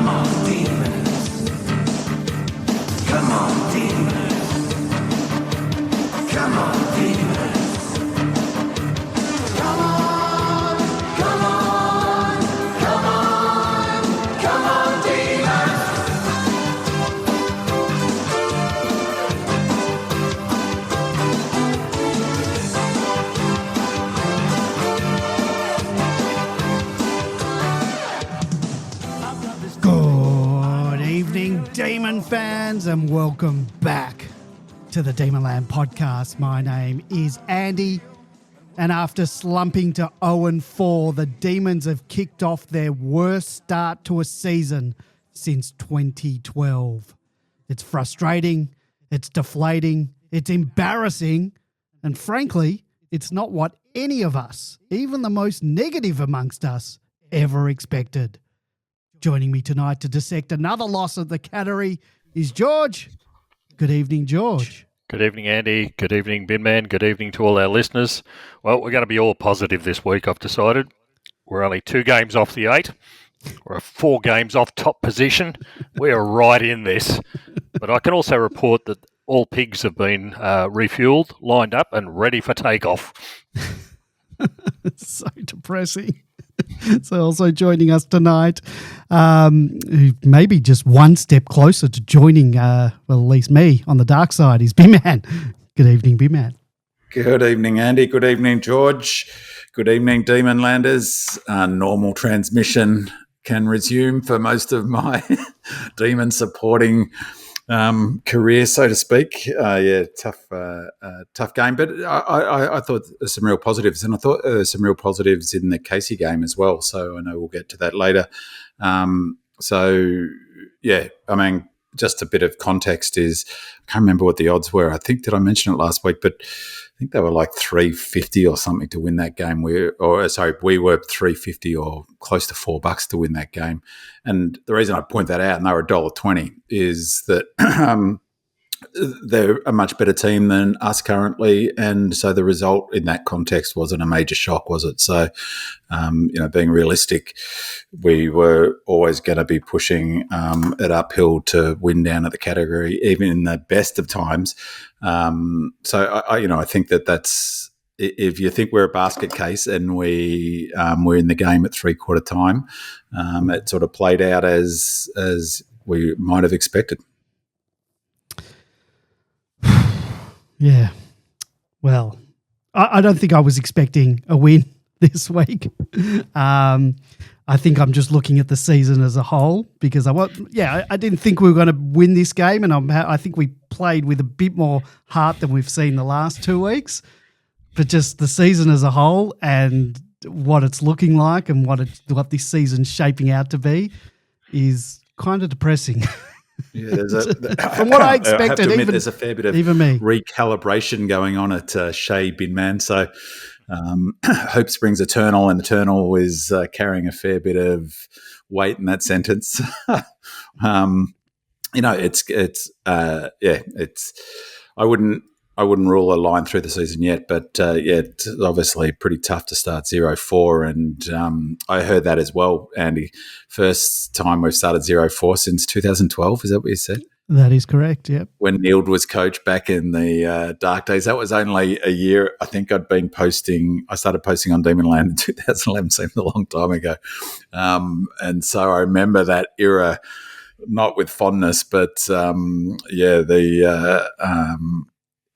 Come on, demons. Come on, demons. Come on, demons. Come on, come on, come on, come on, demons. Good evening, Demon fans, and welcome back to the Demonland podcast. My name is Andy, and after slumping to 0-4, the Demons have kicked off their worst start to a season since 2012. It's frustrating, it's deflating, it's embarrassing, and frankly, it's not what any of us, even the most negative amongst us, ever expected. Joining me tonight to dissect another loss at the Cattery is George. Good evening, George. Good evening, Andy. Good evening, Binman. Good evening to all our listeners. Well, we're going to be all positive this week, I've decided. We're only 2 games off the 8. We're 4 games off top position. We're right in this. But I can also report that all pigs have been refueled, lined up and ready for takeoff. It's so depressing. So also joining us tonight, maybe just one step closer to joining, well, at least me, on the dark side, is B-Man. Good evening, B-Man. Good evening, Andy. Good evening, George. Good evening, Demonlanders. Normal transmission can resume for most of my Demon supporting career, so to speak. Tough game, but I thought there's some real positives, and I thought there's some real positives in the 𝗙cie game as well. So I know we'll get to that later. Just a bit of context is I can't remember what the odds were. I think, did I mention it last week? But I think they were like $3.50 or something to win that game. We were $3.50 or close to $4 to win that game. And the reason I point that out, and they were $1.20, is that they're a much better team than us currently, and so the result in that context wasn't a major shock, was it? So, being realistic, we were always going to be pushing it uphill to win down at the Cattery, even in the best of times. I think that's, if you think we're a basket case and we're in the game at 3/4 time, it sort of played out as we might have expected. Yeah. Well, I don't think I was expecting a win this week. I think I'm just looking at the season as a whole because I didn't think we were going to win this game, and I think we played with a bit more heart than we've seen the last 2 weeks. But just the season as a whole and what it's looking like and what this season's shaping out to be is kind of depressing. Yeah, from what I expected, I have to admit, there's a fair bit of recalibration going on at 𝗙cie𝗰𝗀𝘀𝗁. So hope springs eternal, and eternal is carrying a fair bit of weight in that sentence. I wouldn't rule a line through the season yet, but it's obviously pretty tough to start 0-4, and I heard that as well, Andy. First time we've started 0-4 since 2012, is that what you said? That is correct, yep. When Neal was coach back in the dark days. That was only a year. I think I started posting on Demonland in 2011, seemed a long time ago. And so I remember that era, not with fondness, but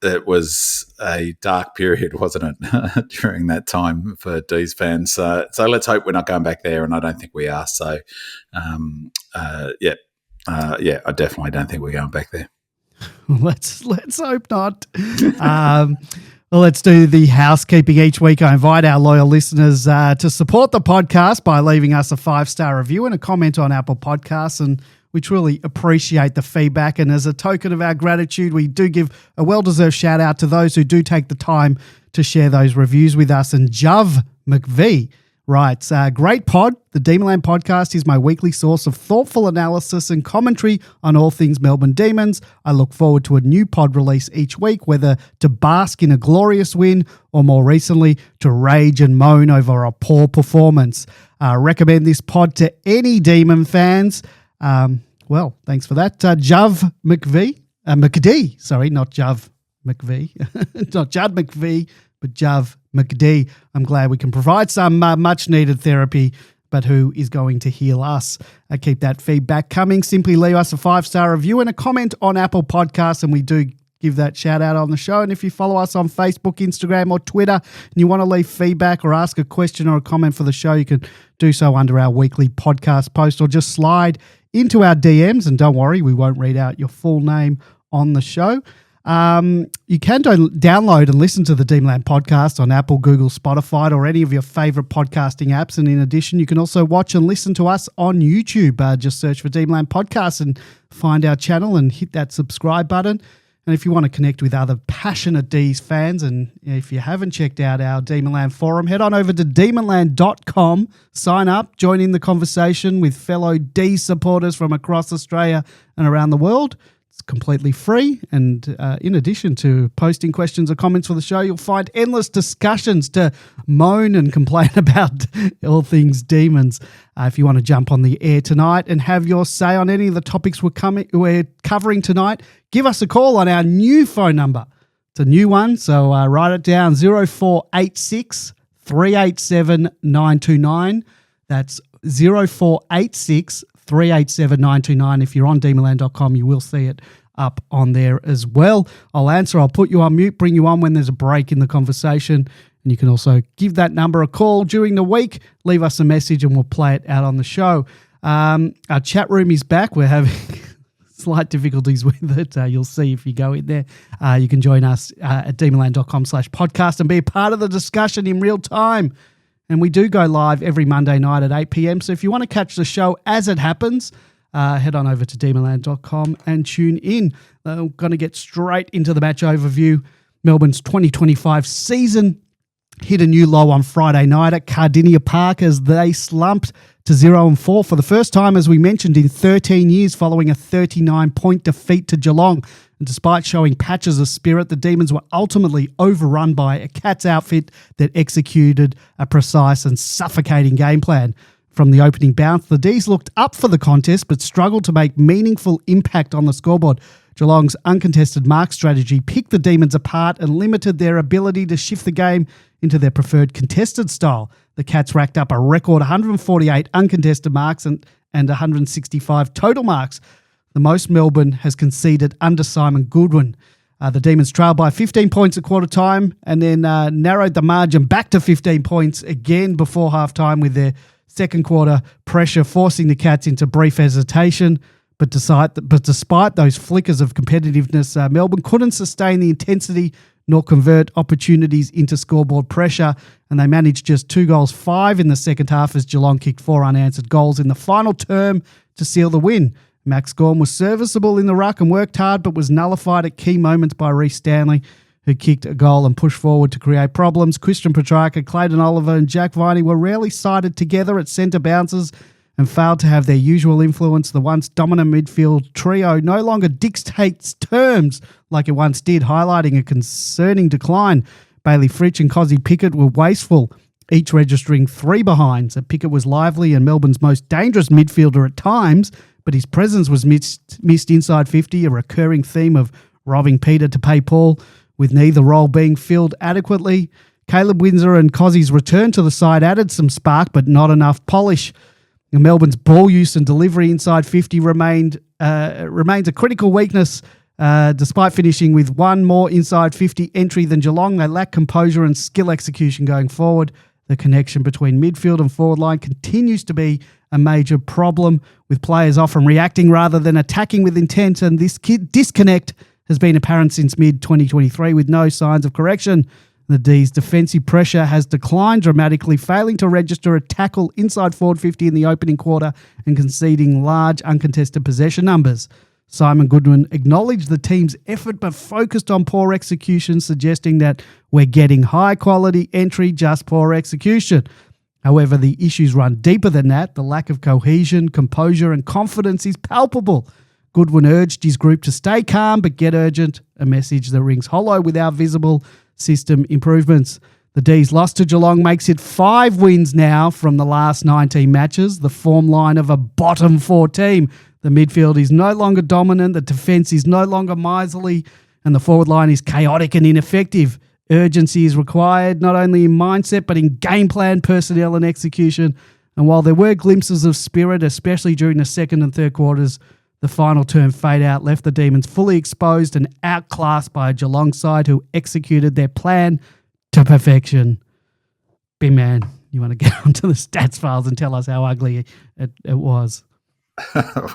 it was a dark period, wasn't it, during that time for Dees fans. So let's hope we're not going back there, and I don't think we are. So, I definitely don't think we're going back there. Let's hope not. Well, let's do the housekeeping each week. I invite our loyal listeners to support the podcast by leaving us a 5-star review and a comment on Apple Podcasts, and we truly appreciate the feedback. And as a token of our gratitude, we do give a well-deserved shout-out to those who do take the time to share those reviews with us. And 𝗟𝗶𝘀𝘁𝗃 writes, great pod. The Demonland podcast is my weekly source of thoughtful analysis and commentary on all things Melbourne Demons. I look forward to a new pod release each week, whether to bask in a glorious win or more recently to rage and moan over a poor performance. Recommend this pod to any Demon fans. Well, thanks for that. 𝗟𝗶𝘀𝘁𝗃, sorry, not 𝗟𝗶, not Judd McVie, but 𝗟𝗶𝘀𝗁. I'm glad we can provide some much-needed therapy, but who is going to heal us? Keep that feedback coming. Simply leave us a 5-star review and a comment on Apple Podcasts, and we do give that shout out on the show. And if you follow us on Facebook, Instagram, or Twitter, and you want to leave feedback or ask a question or a comment for the show, you can do so under our weekly podcast post, or just slide into our DMs. And don't worry, we won't read out your full name on the show. You can download and listen to the Demonland podcast on Apple, Google, Spotify, or any of your favorite podcasting apps. And in addition, you can also watch and listen to us on YouTube. Just search for Demonland Podcast and find our channel and hit that subscribe button. And if you want to connect with other passionate Dees fans, and if you haven't checked out our Demonland forum, head on over to demonland.com, sign up, join in the conversation with fellow Dees supporters from across Australia and around the world. It's completely free, and in addition to posting questions or comments for the show, you'll find endless discussions to moan and complain about all things Demons. If you want to jump on the air tonight and have your say on any of the topics we're covering tonight, give us a call on our new phone number. It's a new one, so write it down, 0486 387 929. That's 0486 387 929. If you're on demonland.com, you will see it up on there as well. I'll answer, I'll put you on mute, bring you on when there's a break in the conversation. And you can also give that number a call during the week, leave us a message, and we'll play it out on the show. Our chat room is back. We're having slight difficulties with it. You'll see if you go in there. You can join us at demonland.com/podcast and be a part of the discussion in real time. And we do go live every Monday night at 8 p.m. So if you want to catch the show as it happens, head on over to demonland.com and tune in. We're going to get straight into the match overview. Melbourne's 2025 season hit a new low on Friday night at Kardinia Park as they slumped to 0-4 for the first time, as we mentioned, in 13 years, following a 39-point defeat to Geelong. And despite showing patches of spirit, the Demons were ultimately overrun by a Cats outfit that executed a precise and suffocating game plan. From the opening bounce, the Dees looked up for the contest but struggled to make meaningful impact on the scoreboard. Geelong's uncontested mark strategy picked the Demons apart and limited their ability to shift the game into their preferred contested style. The Cats racked up a record 148 uncontested marks and 165 total marks, the most Melbourne has conceded under Simon Goodwin. The Demons trailed by 15 points at quarter time and then narrowed the margin back to 15 points again before halftime, with their second quarter pressure forcing the Cats into brief hesitation. But despite those flickers of competitiveness, Melbourne couldn't sustain the intensity nor convert opportunities into scoreboard pressure, and they managed just 2 goals, 5 in the second half, as Geelong kicked 4 unanswered goals in the final term to seal the win. Max Gawn was serviceable in the ruck and worked hard, but was nullified at key moments by Reece Stanley, who kicked a goal and pushed forward to create problems. Christian Petrarca, Clayton Oliver and Jack Viney were rarely sided together at centre bounces and failed to have their usual influence. The once dominant midfield trio no longer dictates terms like it once did, highlighting a concerning decline. Bailey Fritsch and 𝗍𝗄𝗃 Pickett were wasteful, each registering 3 behinds. Pickett was lively and Melbourne's most dangerous midfielder at times, but his presence was missed inside 50, a recurring theme of robbing Peter to pay Paul, with neither role being filled adequately. Caleb Windsor and Kozzy's return to the side added some spark, but not enough polish. Melbourne's ball use and delivery inside 50 remains a critical weakness. Despite finishing with 1 more inside 50 entry than Geelong, they lack composure and skill execution going forward. The connection between midfield and forward line continues to be a major problem, with players often reacting rather than attacking with intent, and this disconnect has been apparent since mid-2023 with no signs of correction. The Dees' defensive pressure has declined dramatically, failing to register a tackle inside forward 50 in the opening quarter and conceding large uncontested possession numbers. Simon Goodwin acknowledged the team's effort but focused on poor execution, suggesting that we're getting high-quality entry, just poor execution. However, the issues run deeper than that. The lack of cohesion, composure and confidence is palpable. Goodwin urged his group to stay calm but get urgent, a message that rings hollow without visible system improvements. The Dees loss to Geelong makes it 5 wins now from the last 19 matches, the form line of a bottom 4 team. The midfield is no longer dominant, the defence is no longer miserly, and the forward line is chaotic and ineffective. Urgency is required not only in mindset but in game plan, personnel and execution. And while there were glimpses of spirit, especially during the second and third quarters, the final term fade out left the Demons fully exposed and outclassed by a Geelong side who executed their plan to perfection. Big man, you want to get onto the stats files and tell us how ugly it was?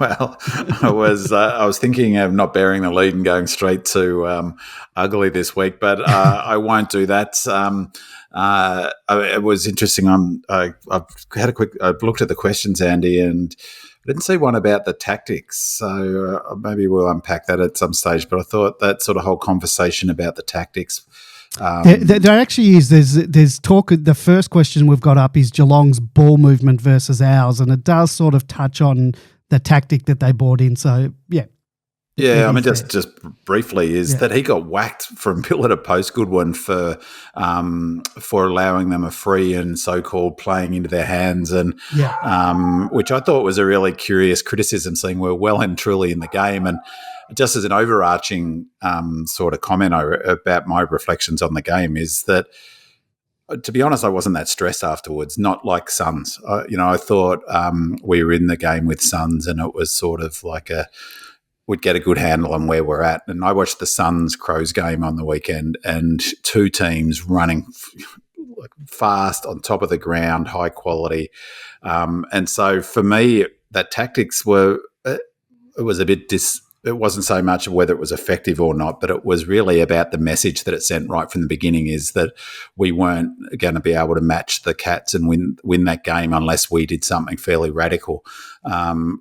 Well, I was thinking of not bearing the lead and going straight to ugly this week, but I won't do that. It was interesting. I've looked at the questions, Andy, and I didn't see one about the tactics. So maybe we'll unpack that at some stage. But I thought that sort of whole conversation about the tactics. There actually is. There's talk. The first question we've got up is Geelong's ball movement versus ours, and it does sort of touch on the tactic that they brought in. So yeah. Yeah, I mean, just briefly, that he got whacked from pillar to post Goodwin for allowing them a free and so-called playing into their hands, and which I thought was a really curious criticism, seeing we're well and truly in the game. And just as an overarching sort of comment about my reflections on the game is that, to be honest, I wasn't that stressed afterwards, not like Suns. I thought we were in the game with Suns and it was sort of like we'd get a good handle on where we're at. And I watched the Suns-Crows game on the weekend and two teams running fast, on top of the ground, high quality. And so for me, that tactics it was a bit it wasn't so much of whether it was effective or not, but it was really about the message that it sent right from the beginning, is that we weren't going to be able to match the Cats and win that game unless we did something fairly radical.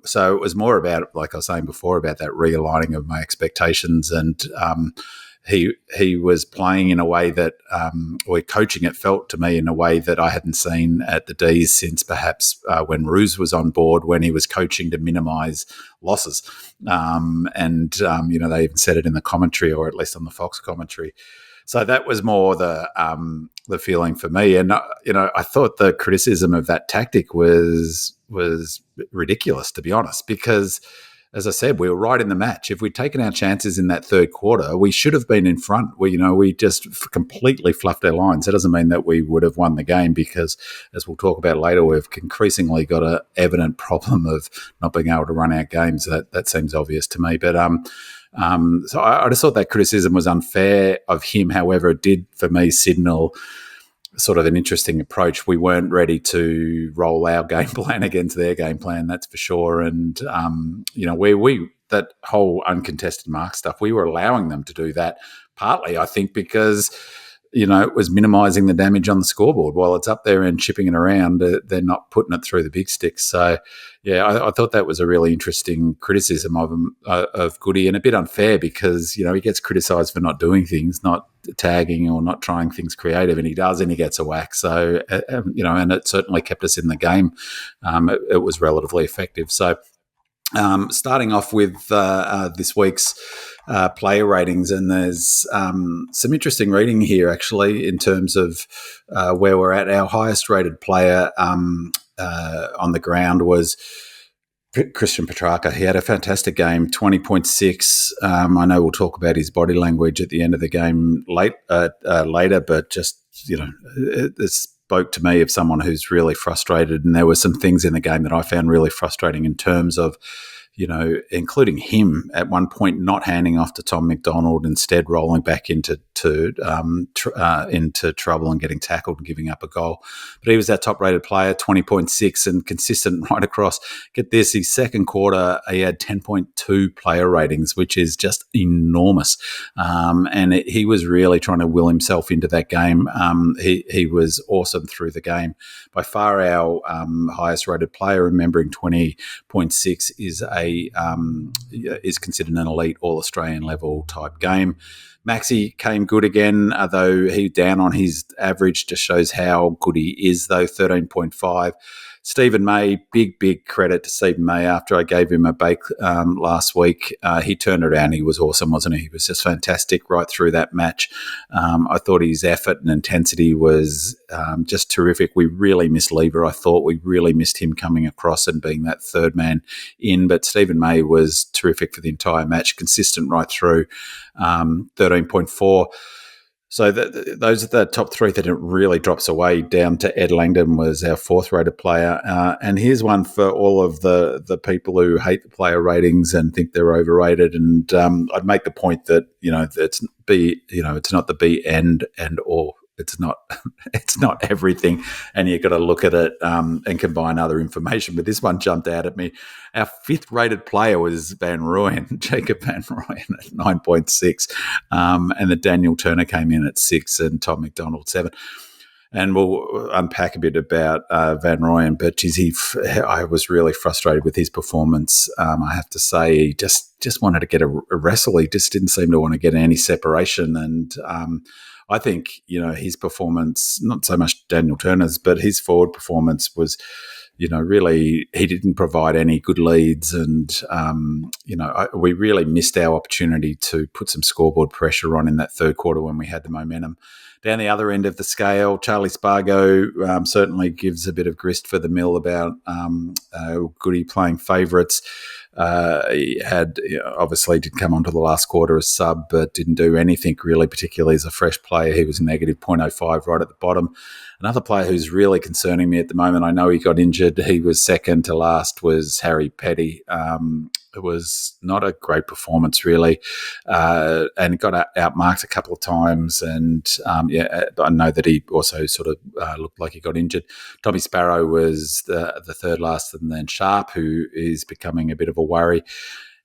So it was more about, like I was saying before, about that realigning of my expectations. And he was playing in a way that, or coaching, it felt to me, in a way that I hadn't seen at the Dees since perhaps when Ruse was on board, when he was coaching to minimise losses. They even said it in the commentary, or at least on the Fox commentary. So that was more the feeling for me. And, I thought the criticism of that tactic was ridiculous, to be honest, because, as I said, we were right in the match. If we'd taken our chances in that third quarter, we should have been in front. We just completely fluffed our lines. That doesn't mean that we would have won the game, because, as we'll talk about later, we've increasingly got an evident problem of not being able to run our games. That seems obvious to me. But so I just thought that criticism was unfair of him. However, it did, for me, signal sort of an interesting approach. We weren't ready to roll our game plan against their game plan, that's for sure. And, we that whole uncontested mark stuff, we were allowing them to do that, partly, I think, because, it was minimising the damage on the scoreboard. While it's up there and chipping it around, they're not putting it through the big sticks. So, I thought that was a really interesting criticism of him, of Goody, and a bit unfair, because, he gets criticised for not doing things, not tagging or not trying things creative, and he does, and he gets a whack. So, and it certainly kept us in the game. It was relatively effective. So, starting off with this week's player ratings, and there's some interesting reading here, actually, in terms of where we're at. Our highest rated player on the ground was Christian Petrarca. He had a fantastic game, 20.6. I know we'll talk about his body language at the end of the game later, but just, it spoke to me of someone who's really frustrated. And there were some things in the game that I found really frustrating, in terms of, including him at one point not handing off to Tom McDonald, instead rolling back into trouble and getting tackled and giving up a goal. But he was our top-rated player, 20.6, and consistent right across. Get this, his second quarter, he had 10.2 player ratings, which is just enormous. And he was really trying to will himself into that game. He was awesome through the game. By far our highest-rated player, remembering 20.6 is considered an elite All-Australian level type game. Maxi came good again, though he down on his average. Just shows how good he is, though, 13.5. Stephen May, big credit to Stephen May. After I gave him a bake last week, he turned it around. He was awesome, wasn't he? He was just fantastic right through that match. I thought his effort and intensity was just terrific. We really missed Lever. I thought we really missed him coming across and being that third man in. But Stephen May was terrific for the entire match, consistent right through, 13.4. So those are the top three that it really drops away down to Ed Langdon was our fourth-rated player. And here's one for all of the people who hate the player ratings and think they're overrated. And I'd make the point that, it's not the be and or. It's not everything, and you've got to look at it and combine other information. But this one jumped out at me. Our fifth-rated player was Van Rooyen, Jacob Van Rooyen at 9.6, and the Daniel Turner came in at 6 and Tom McDonald 7. And we'll unpack a bit about Van Rooyen, but I was really frustrated with his performance. I have to say, he just wanted to get a wrestle. He just didn't seem to want to get any separation, and I think, his performance, not so much Daniel Turner's, but his forward performance was, really, he didn't provide any good leads. And, we really missed our opportunity to put some scoreboard pressure on in that third quarter when we had the momentum. Down the other end of the scale, Charlie Spargo certainly gives a bit of grist for the mill about Goody playing favourites. He had obviously did come onto the last quarter as sub, but didn't do anything really particularly as a fresh player. He was negative 0.05 right at the bottom. Another player who's really concerning me at the moment, I know he got injured. He was second to last, was Harry Petty. It was not a great performance, really, and got outmarked a couple of times. And, I know that he also sort of looked like he got injured. Tommy Sparrow was the third last, and then Sharp, who is becoming a bit of a worry.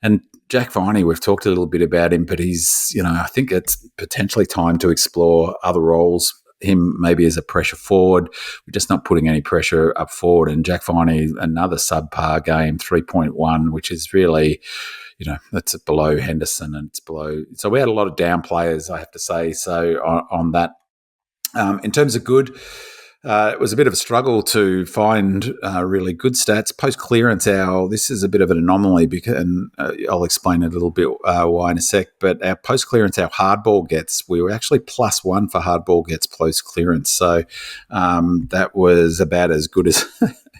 And Jack Viney, we've talked a little bit about him, but he's, I think it's potentially time to explore other roles. Him maybe as a pressure forward. We're just not putting any pressure up forward. And Jack Viney, another subpar game, 3.1, which is really, that's below Henderson and it's below. So we had a lot of down players, I have to say. So on that, in terms of good, it was a bit of a struggle to find really good stats. Post-clearance, this is a bit of an anomaly, and I'll explain a little bit why in a sec, but our post-clearance, our hardball gets, we were actually +1 for hardball gets post-clearance. So that was about as good as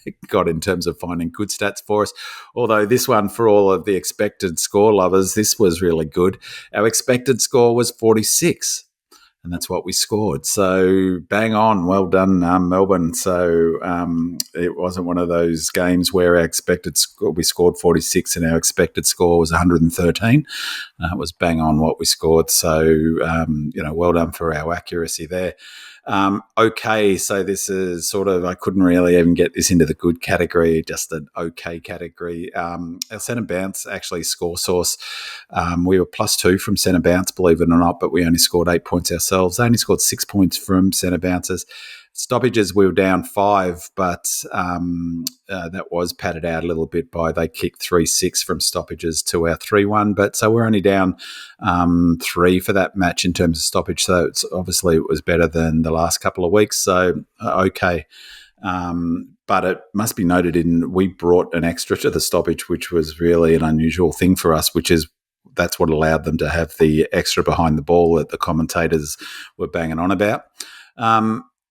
it got in terms of finding good stats for us. Although this one, for all of the expected score lovers, this was really good. Our expected score was 46. And that's what we scored. So bang on. Well done, Melbourne. So it wasn't one of those games where our expected score, we scored 46 and our expected score was 113. It was bang on what we scored. So, well done for our accuracy there. Okay, so this is sort of, I couldn't really even get this into the good category, just an okay category. Our centre bounce, actually score source, we were +2 from centre bounce, believe it or not, but we only scored 8 points ourselves. They only scored 6 points from centre bounces. Stoppages, we were down 5, but that was padded out a little bit by they kicked 3-6 from stoppages to our 3-1. But so we're only down 3 for that match in terms of stoppage. So obviously it was better than the last couple of weeks. So okay. But it must be noted we brought an extra to the stoppage, which was really an unusual thing for us, that's what allowed them to have the extra behind the ball that the commentators were banging on about.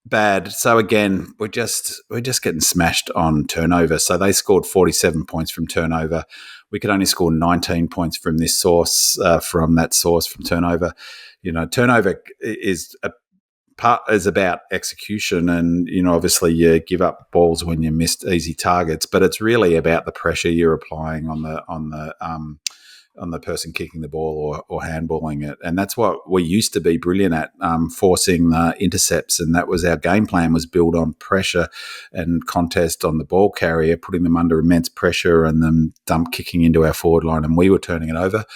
Bad. So again, we're just getting smashed on turnover. So they scored 47 points from turnover. We could only score 19 points from this source, from turnover. Turnover is about execution, and obviously you give up balls when you missed easy targets, but it's really about the pressure you're applying on the person kicking the ball or handballing it. And that's what we used to be brilliant at, forcing the intercepts. And that was our game plan, was build on pressure and contest on the ball carrier, putting them under immense pressure and then dump kicking into our forward line. And we were turning it over.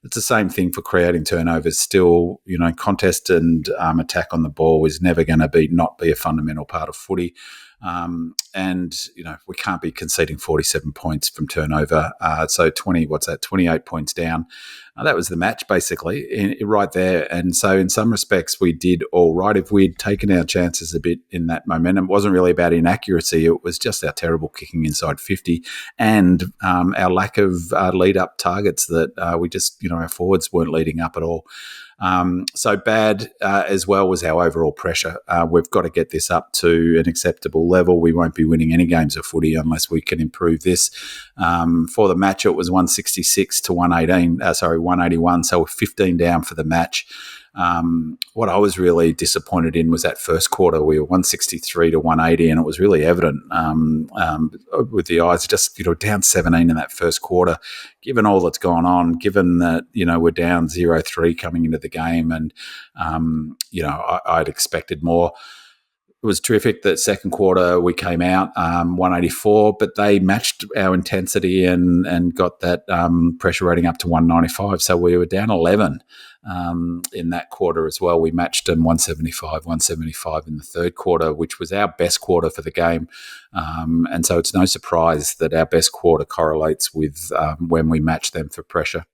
It's the same thing for creating turnovers. Still, contest and attack on the ball is never going to not be a fundamental part of footy. And, we can't be conceding 47 points from turnover. So 28 points down. That was the match, basically, right there. And so in some respects, we did all right. If we'd taken our chances a bit in that momentum, it wasn't really about inaccuracy. It was just our terrible kicking inside 50 and our lack of lead-up targets that we just, our forwards weren't leading up at all. So bad as well was our overall pressure. We've got to get this up to an acceptable level. We won't be winning any games of footy unless we can improve this. For the match, it was 166 to 181. So we're 15 down for the match. What I was really disappointed in was that first quarter. We were 163 to 180, and it was really evident with the eyes just down 17 in that first quarter. Given all that's gone on, given that we're down 0-3 coming into the game, and I'd expected more. It was terrific that second quarter we came out 184, but they matched our intensity and got that pressure rating up to 195. So we were down 11 in that quarter as well. We matched them 175 in the third quarter, which was our best quarter for the game. And so it's no surprise that our best quarter correlates with when we match them for pressure.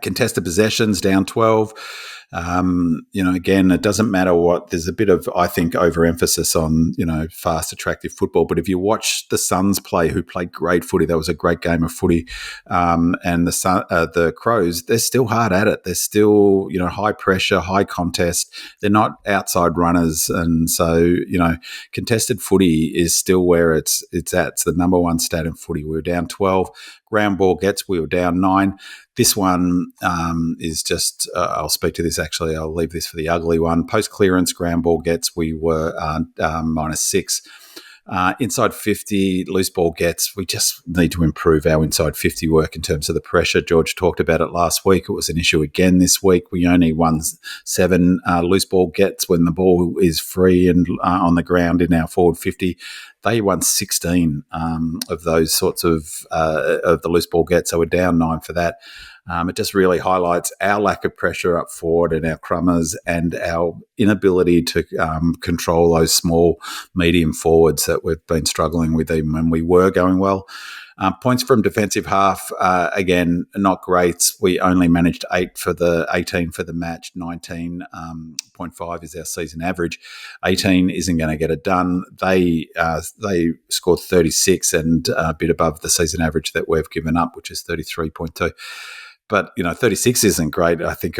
Contested possessions down 12. Again, it doesn't matter what. There's a bit of, I think, overemphasis on fast, attractive football. But if you watch the Suns play, who played great footy, that was a great game of footy. And the Crows, they're still hard at it. They're still high pressure, high contest. They're not outside runners, and so contested footy is still where it's at. It's the number one stat in footy. We were down 12. Ground ball gets, we were down 9. This one is just, I'll speak to this actually, I'll leave this for the ugly one. Post clearance, ground ball gets, we were -6. Inside 50, loose ball gets, we just need to improve our inside 50 work in terms of the pressure. George talked about it last week. It was an issue again this week. We only won 7 loose ball gets when the ball is free and on the ground in our forward 50. They won 16 of those sorts of the loose ball gets, so we're down 9 for that. It just really highlights our lack of pressure up forward and our crummers and our inability to control those small, medium forwards that we've been struggling with even when we were going well. Points from defensive half, again, not great. We only managed 18 for the match. 19.5 is our season average. 18 isn't going to get it done. They scored 36 and a bit above the season average that we've given up, which is 33.2. But, 36 isn't great. I think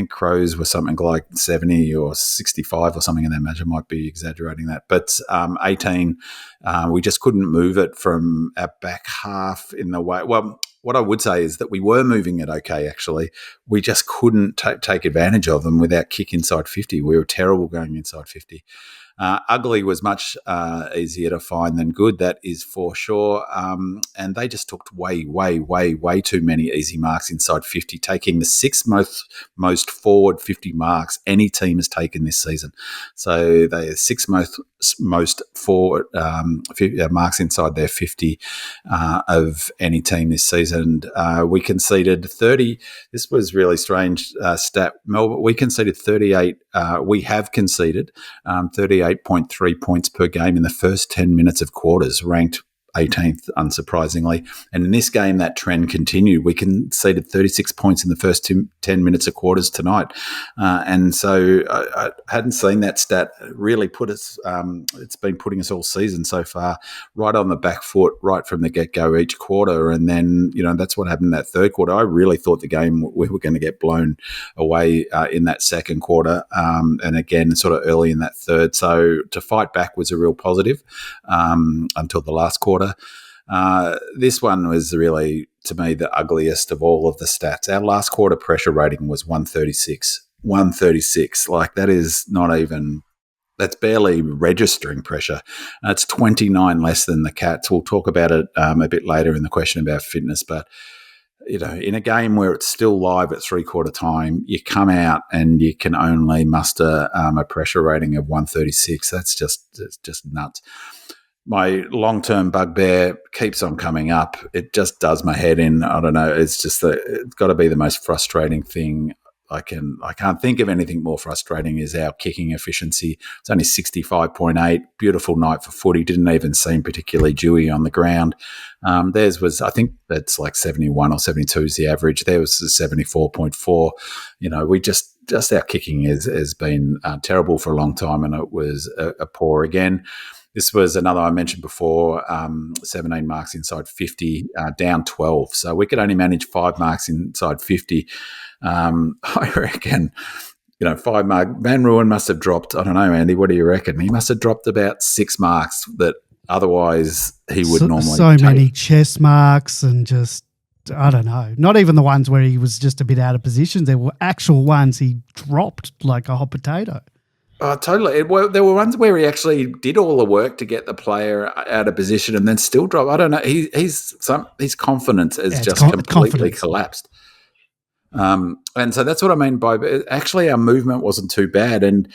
Crows were something like 70 or 65 or something in that match. I might be exaggerating that. But 18, we just couldn't move it from our back half in the way. Well, what I would say is that we were moving it okay, actually. We just couldn't take advantage of them without kick inside 50. We were terrible going inside 50. Ugly was much easier to find than good, that is for sure. And they just took way too many easy marks inside 50, taking the 6th most forward 50 marks any team has taken this season. So they 6th most forward marks inside their 50 of any team this season. We conceded 30. This was really strange stat. Melbourne, we conceded 38. We have conceded 38.3 points per game in the first 10 minutes of quarters, ranked 18th, unsurprisingly. And in this game, that trend continued. We conceded 36 points in the first 10 minutes of quarters tonight. And so I hadn't seen that stat really put us, it's been putting us all season so far right on the back foot, right from the get-go each quarter. And then, that's what happened in that third quarter. I really thought the game, we were going to get blown away in that second quarter. And again, sort of early in that third. So to fight back was a real positive until the last quarter. This one was really, to me, the ugliest of all of the stats. Our last quarter pressure rating was 136. 136. Like, that is not even, that's barely registering pressure. It's 29 less than the Cats. We'll talk about it a bit later in the question about fitness, but in a game where it's still live at three-quarter time, you come out and you can only muster a pressure rating of 136. It's just nuts. My long-term bugbear keeps on coming up. It just does my head in. I don't know. It's just it's got to be the most frustrating thing I can't think of anything more frustrating is our kicking efficiency. It's only 65.8. Beautiful night for footy. Didn't even seem particularly dewy on the ground. Theirs was, I think that's like 71 or 72 is the average. There was 74.4. We just our kicking has been terrible for a long time, and it was a poor again. This was another I mentioned before, 17 marks inside 50, down 12. So we could only manage 5 marks inside 50. I reckon, 5 mark. Van Rooyen must have dropped, I don't know, Andy, what do you reckon? He must have dropped about 6 marks that otherwise he would normally take. Many chest marks and just, I don't know, not even the ones where he was just a bit out of position. There were actual ones he dropped like a hot potato. Oh, totally. There were ones where he actually did all the work to get the player out of position and then still drop. I don't know. His confidence has just completely collapsed. And so that's what I mean by actually our movement wasn't too bad, and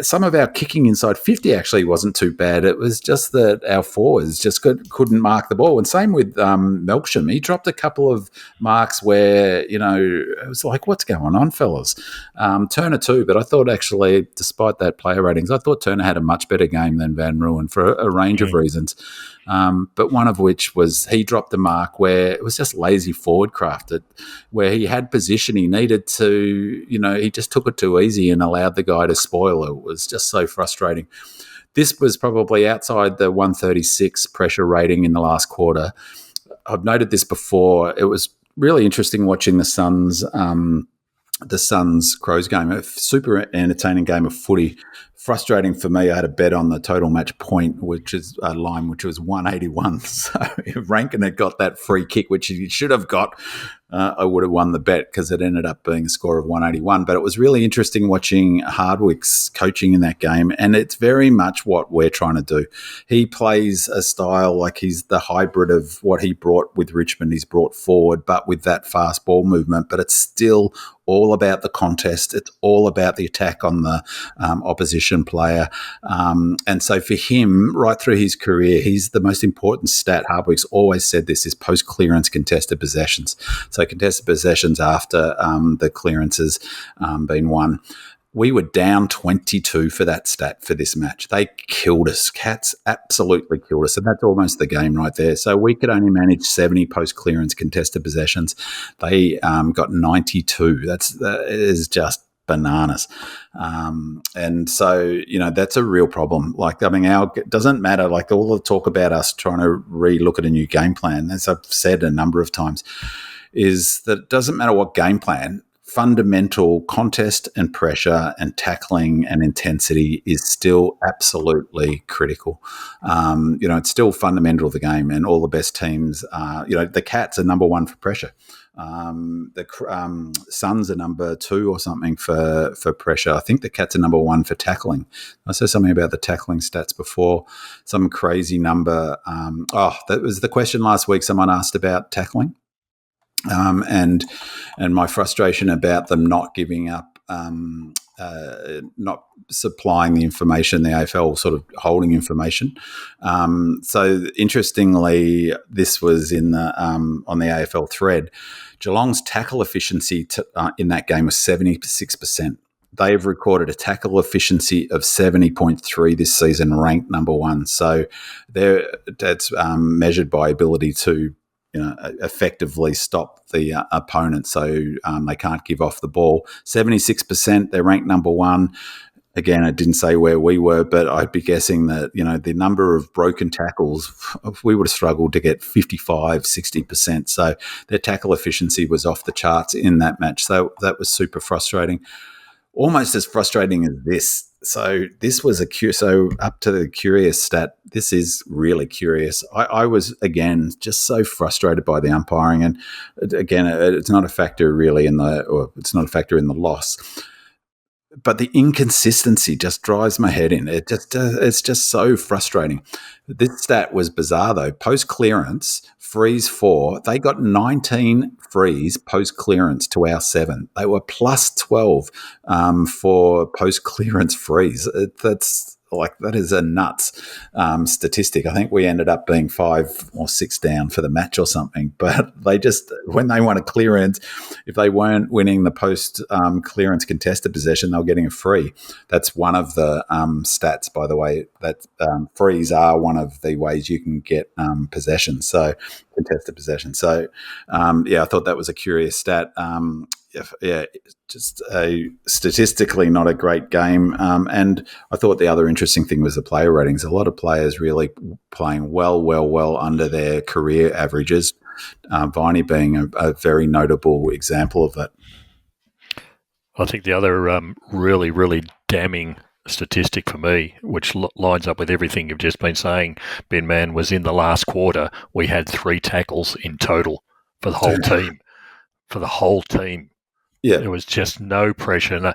some of our kicking inside 50 actually wasn't too bad. It was just that our forwards just couldn't mark the ball. And same with 𝗟𝗀𝘀𝘁𝗃. He dropped a couple of marks where, it was like, what's going on, fellas? Turner too, but I thought actually, despite that player ratings, I thought Turner had a much better game than Van Rooyen for a range of reasons. But one of which was he dropped a mark where it was just lazy forward crafted, where he had position. He needed to, he just took it too easy and allowed the guy to spoil it. It was just so frustrating. This was probably outside the 136 pressure rating in the last quarter. I've noted this before. It was really interesting watching the Suns Crows game, a super entertaining game of footy. Frustrating for me, I had a bet on the total match point, which is a line which was 181. So if Rankin had got that free kick, which he should have got, I would have won the bet because it ended up being a score of 181. But it was really interesting watching Hardwick's coaching in that game, and it's very much what we're trying to do. He plays a style like he's the hybrid of what he brought with Richmond. He's brought forward, but with that fast ball movement, but it's still all about the contest. It's all about the attack on the opposition player. And so for him, right through his career, he's the most important stat. Hardwick's always said this is post-clearance contested possessions. So contested possessions after the clearances been won. We were down 22 for that stat for this match. They killed us. Cats absolutely killed us. And that's almost the game right there. So we could only manage 70 post-clearance contested possessions. They got 92. That is just bananas. And so, that's a real problem. It doesn't matter, like all the talk about us trying to re-look at a new game plan, as I've said a number of times, is that it doesn't matter what game plan, fundamental contest and pressure and tackling and intensity is still absolutely critical. It's still fundamental to the game, and all the best teams, the Cats are number one for pressure. The Suns are number 2 or something for pressure. I think the Cats are number 1 for tackling. I said something about the tackling stats before, some crazy number. That was the question last week. Someone asked about tackling. And my frustration about them not giving up, not supplying the information, the AFL sort of holding information. So interestingly, this was in the on the AFL thread. Geelong's tackle efficiency in that game was 76%. They've recorded a tackle efficiency of 70.3 this season, ranked number 1. So that's measured by ability to effectively stop the opponent, so they can't give off the ball. 76%, they're ranked number 1. Again, it didn't say where we were, but I'd be guessing that, the number of broken tackles, we would have struggled to get 55, 60%. So their tackle efficiency was off the charts in that match. So that was super frustrating. Almost as frustrating as this. So this was so up to the curious stat. This is really curious. I was, again, just so frustrated by the umpiring. And again, it's not a factor really it's not a factor in the loss. But the inconsistency just drives my head in. It's just so frustrating. This stat was bizarre though. Post clearance, frees 4. They got 19 frees post clearance to our 7. They were plus 12 for post clearance frees. like that is a nuts statistic. I think we ended up being 5 or 6 down for the match or something. But they just, when they won a clearance, if they weren't winning the post clearance contested possession, they were getting a free. That's one of the stats, by the way. That frees are one of the ways you can get possession. So contested possession. So I thought that was a curious stat. Just statistically not a great game. And I thought the other interesting thing was the player ratings. A lot of players really playing well under their career averages. 𝗦cie being a very notable example of that. I think the other really, really damning statistic for me, which lines up with everything you've just been saying, Ben Man, was in the last quarter, we had 3 tackles in total for the whole team. For the whole team. Yeah. There was just no pressure.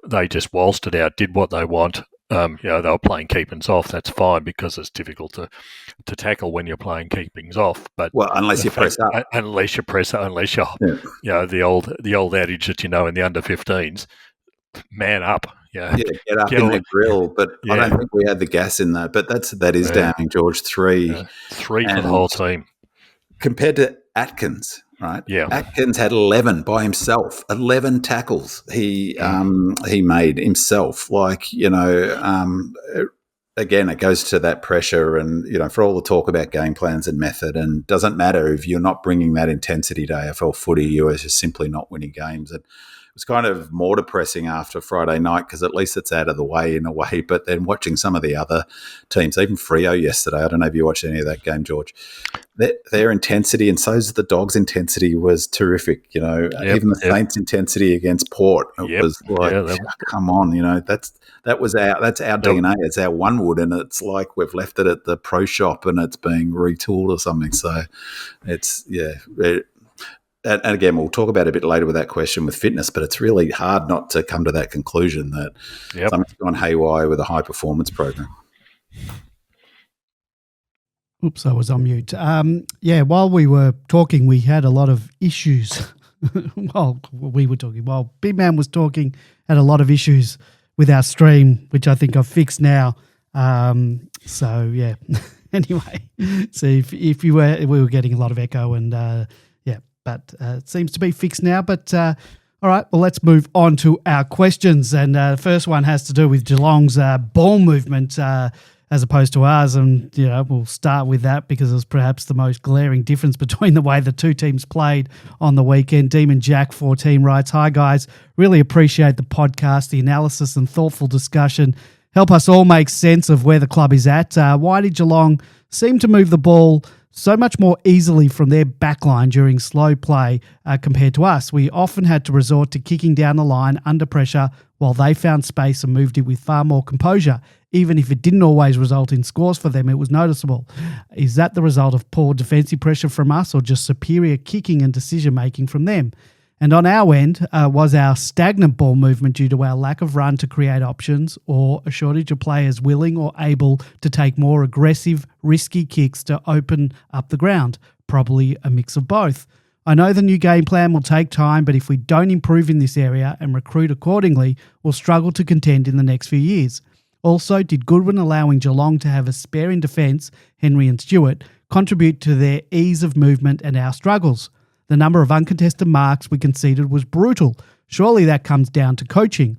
They just waltzed it out, did what they want. They were playing keepings off. That's fine because it's difficult to tackle when you're playing keepings off. But unless you press up, unless you press up, the old adage that in the under 15s, man up. Get up in the grill. But I don't think we had the gas in that. But that is damning, George. 3 for the whole team compared to Atkins. Right. Yeah. Atkins had 11 by himself. 11 tackles he made himself. Again, it goes to that pressure, and for all the talk about game plans and method, and doesn't matter if you're not bringing that intensity to AFL footy, you are just simply not winning games. And it was kind of more depressing after Friday night because at least it's out of the way in a way. But then watching some of the other teams, even Freo yesterday, I don't know if you watched any of that game, George. Their intensity, and so's the Dogs' intensity, was terrific. Even the Saints' intensity against Port, it was like, come on, that's our DNA. It's our one wood, and it's like we've left it at the pro shop and it's being retooled or something. So it's and again, we'll talk about it a bit later with that question with fitness, but it's really hard not to come to that conclusion that something's gone haywire with a high performance program. Oops, I was on mute. While we were talking, we had a lot of issues. While Big Man was talking, had a lot of issues with our stream, which I think I've fixed now. Anyway, so if you we were getting a lot of echo and but it seems to be fixed now. But all right, well, let's move on to our questions. And the first one has to do with Geelong's ball movement as opposed to ours. And, we'll start with that because it was perhaps the most glaring difference between the way the two teams played on the weekend. Demon Jack 14 writes, "Hi, guys. Really appreciate the podcast, the analysis and thoughtful discussion. Help us all make sense of where the club is at. Why did Geelong seem to move the ball so much more easily from their backline during slow play compared to us? We often had to resort to kicking down the line under pressure while they found space and moved it with far more composure. Even if it didn't always result in scores for them, it was noticeable. Is that the result of poor defensive pressure from us or just superior kicking and decision-making from them? And on our end, was our stagnant ball movement due to our lack of run to create options or a shortage of players willing or able to take more aggressive, risky kicks to open up the ground? Probably a mix of both. I know the new game plan will take time, but if we don't improve in this area and recruit accordingly, we'll struggle to contend in the next few years. Also, did Goodwin allowing Geelong to have a spare in defence, Henry and Stewart, contribute to their ease of movement and our struggles? The number of uncontested marks we conceded was brutal. Surely that comes down to coaching.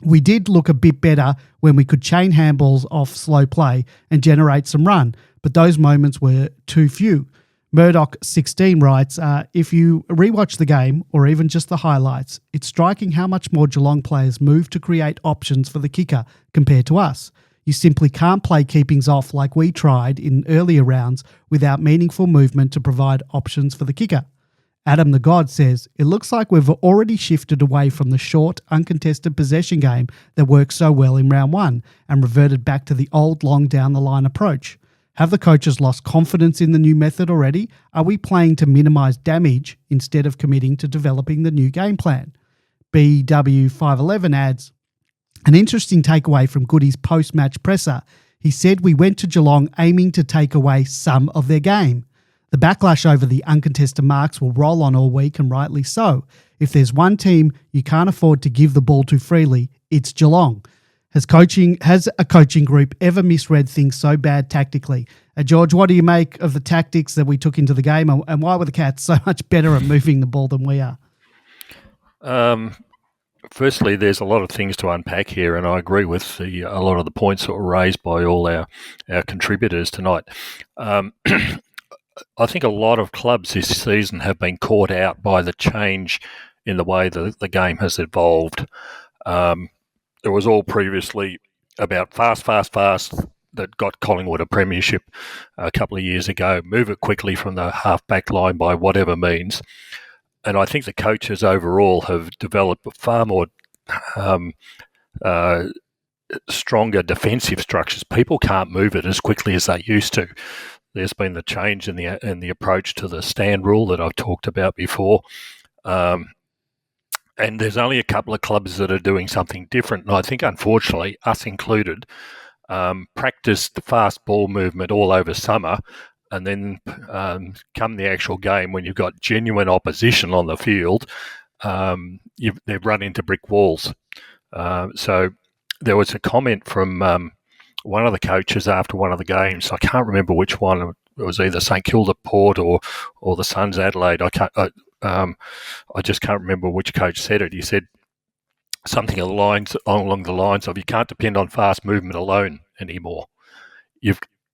We did look a bit better when we could chain handballs off slow play and generate some run, but those moments were too few." Murdoch16 writes, "If you rewatch the game or even just the highlights, it's striking how much more Geelong players move to create options for the kicker compared to us. You simply can't play keepings off like we tried in earlier rounds without meaningful movement to provide options for the kicker." Adam the God says, "It looks like we've already shifted away from the short, uncontested possession game that worked so well in round one and reverted back to the old long down the line approach. Have the coaches lost confidence in the new method already? Are we playing to minimise damage instead of committing to developing the new game plan?" BW511 adds, "An interesting takeaway from Goody's post-match presser. He said we went to Geelong aiming to take away some of their game. The backlash over the uncontested marks will roll on all week, and rightly so. If there's one team you can't afford to give the ball to freely, it's Geelong. Has a coaching group ever misread things so bad tactically? George, what do you make of the tactics that we took into the game, and why were the Cats so much better at moving the ball than we are? Firstly, there's a lot of things to unpack here, and I agree with a lot of the points that were raised by all our contributors tonight. I think a lot of clubs this season have been caught out by the change in the way the game has evolved. It was all previously about fast that got Collingwood a premiership a couple of years ago, move it quickly from the half-back line by whatever means. And I think the coaches overall have developed far more stronger defensive structures. People can't move it as quickly as they used to. There's been the change in the approach to the stand rule that I've talked about before. And there's only a couple of clubs that are doing something different. And I think, unfortunately, us included, practiced the fast ball movement all over summer. And then come the actual game, when you've got genuine opposition on the field, they've run into brick walls. So there was a comment from one of the coaches after one of the games. I can't remember which one. It was either St Kilda Port or the Suns Adelaide. I just can't remember which coach said it. He said something along the lines of, "You can't depend on fast movement alone anymore.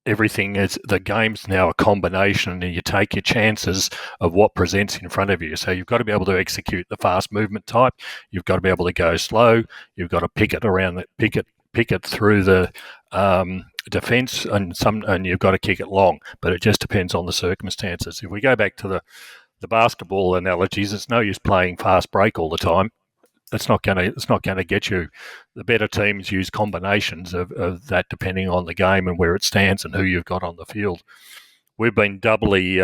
Everything is, the game's now a combination, and you take your chances of what presents in front of you. So you've got to be able to execute the fast movement type. You've got to be able to go slow. You've got to pick it through the defence, and you've got to kick it long. But it just depends on the circumstances. If we go back to the basketball analogies, it's no use playing fast break all the time. It's not going to get you. The better teams use combinations of that depending on the game and where it stands and who you've got on the field. We've been doubly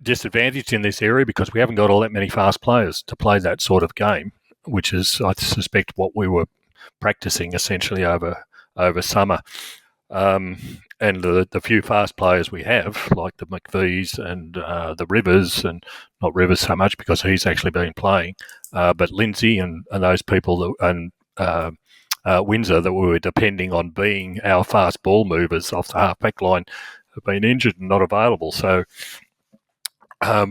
disadvantaged in this area because we haven't got all that many fast players to play that sort of game, which is, I suspect, what we were practicing essentially over summer. And the few fast players we have, like the McVees and the Rivers, and not Rivers so much because he's actually been playing, but Lindsay and those people and Windsor that we were depending on being our fast ball movers off the half-back line have been injured and not available. So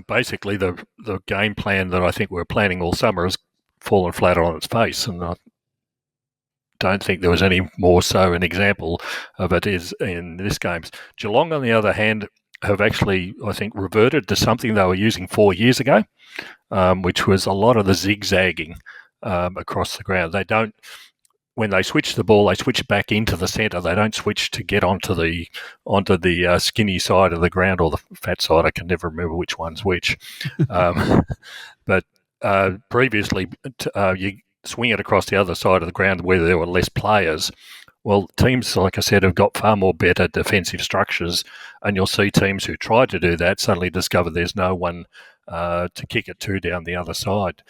basically the game plan that I think we were planning all summer has fallen flat on its face, and I don't think there was any more so an example of it is in this game. Geelong, on the other hand, have actually, I think, reverted to something they were using 4 years ago, which was a lot of the zigzagging across the ground. They don't, when they switch the ball, they switch back into the centre. They don't switch to get onto the skinny side of the ground or the fat side. I can never remember which one's which. But previously, you swing it across the other side of the ground where there were less players. Well, teams, like I said, have got far more better defensive structures, and you'll see teams who try to do that suddenly discover there's no one to kick it to down the other side.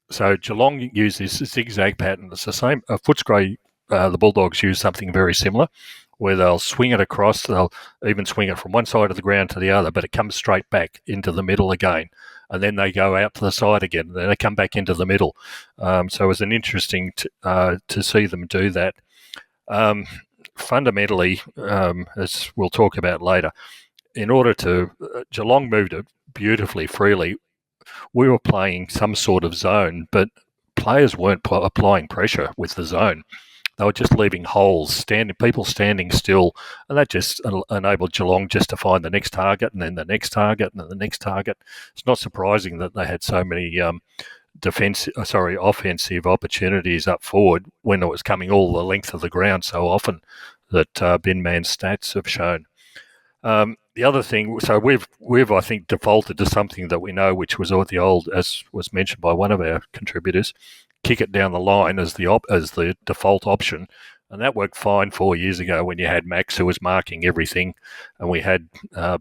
So Geelong use this zigzag pattern. It's the same. Footscray, the Bulldogs use something very similar, where they'll swing it across. They'll even swing it from one side of the ground to the other, but it comes straight back into the middle again. And then they go out to the side again. Then they come back into the middle. So it was an interesting to see them do that. Fundamentally, as we'll talk about later, in order to Geelong moved it beautifully, freely. We were playing some sort of zone, but players weren't applying pressure with the zone. They were just leaving holes, people standing still, and that just enabled Geelong just to find the next target and then the next target and then the next target. It's not surprising that they had so many offensive opportunities up forward when it was coming all the length of the ground so often that bin man stats have shown. The other thing, so we've I think defaulted to something that we know, which was the old, as was mentioned by one of our contributors, kick it down the line as the default option, and that worked fine 4 years ago when you had Max, who was marking everything, and we had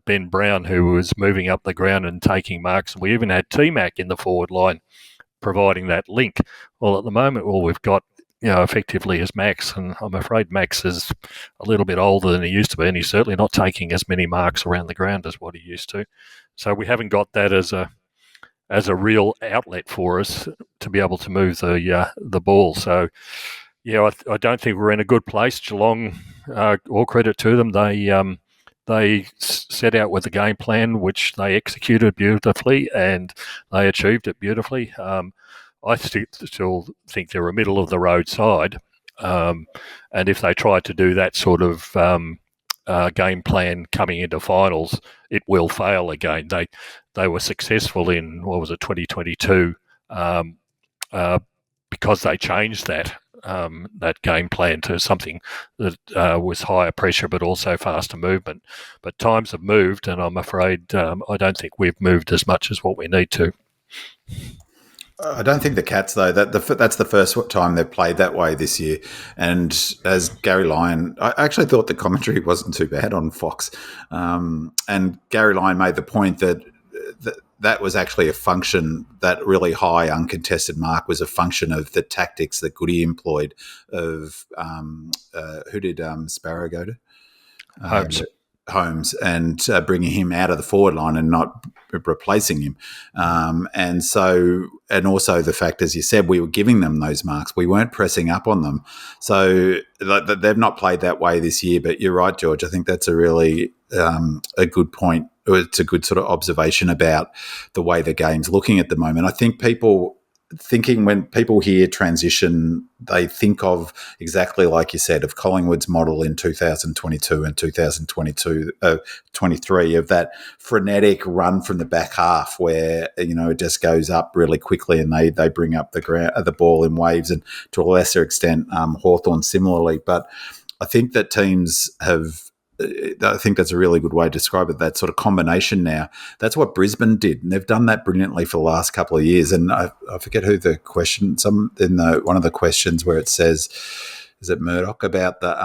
Ben Brown, who was moving up the ground and taking marks, and we even had T-Mac in the forward line providing that link. Well, at the moment, all we've got, effectively is Max, and I'm afraid Max is a little bit older than he used to be, and he's certainly not taking as many marks around the ground as what he used to. So we haven't got that as as a real outlet for us to be able to move the ball. So, yeah, I don't think we're in a good place. Geelong, all credit to them, they set out with a game plan which they executed beautifully, and they achieved it beautifully. I still think they're a middle of the road side, and if they try to do that sort of game plan coming into finals, it will fail again. They were successful in 2022 because they changed that game plan to something that was higher pressure but also faster movement. But times have moved, and I'm afraid I don't think we've moved as much as what we need to. I don't think the Cats, though, that's the first time they've played that way this year. And as Gary Lyon, I actually thought the commentary wasn't too bad on Fox. And Gary Lyon made the point that was actually a function, that really high uncontested mark was a function of the tactics that Goody employed of, who did Sparrow go to? Holmes, and bringing him out of the forward line and not replacing him. And also the fact, as you said, we were giving them those marks. We weren't pressing up on them. So they've not played that way this year, but you're right, George. I think that's a really a good point. It's a good sort of observation about the way the game's looking at the moment. I think when people hear transition, they think of exactly like you said, of Collingwood's model in 2022 and 23 of that frenetic run from the back half where, it just goes up really quickly and they bring up the ball in waves, and to a lesser extent, Hawthorn similarly. But I think that teams have, I think that's a really good way to describe it, that sort of combination now. That's what Brisbane did, and they've done that brilliantly for the last couple of years. And I forget who the question, one of the questions where it says, is it Murdoch, about the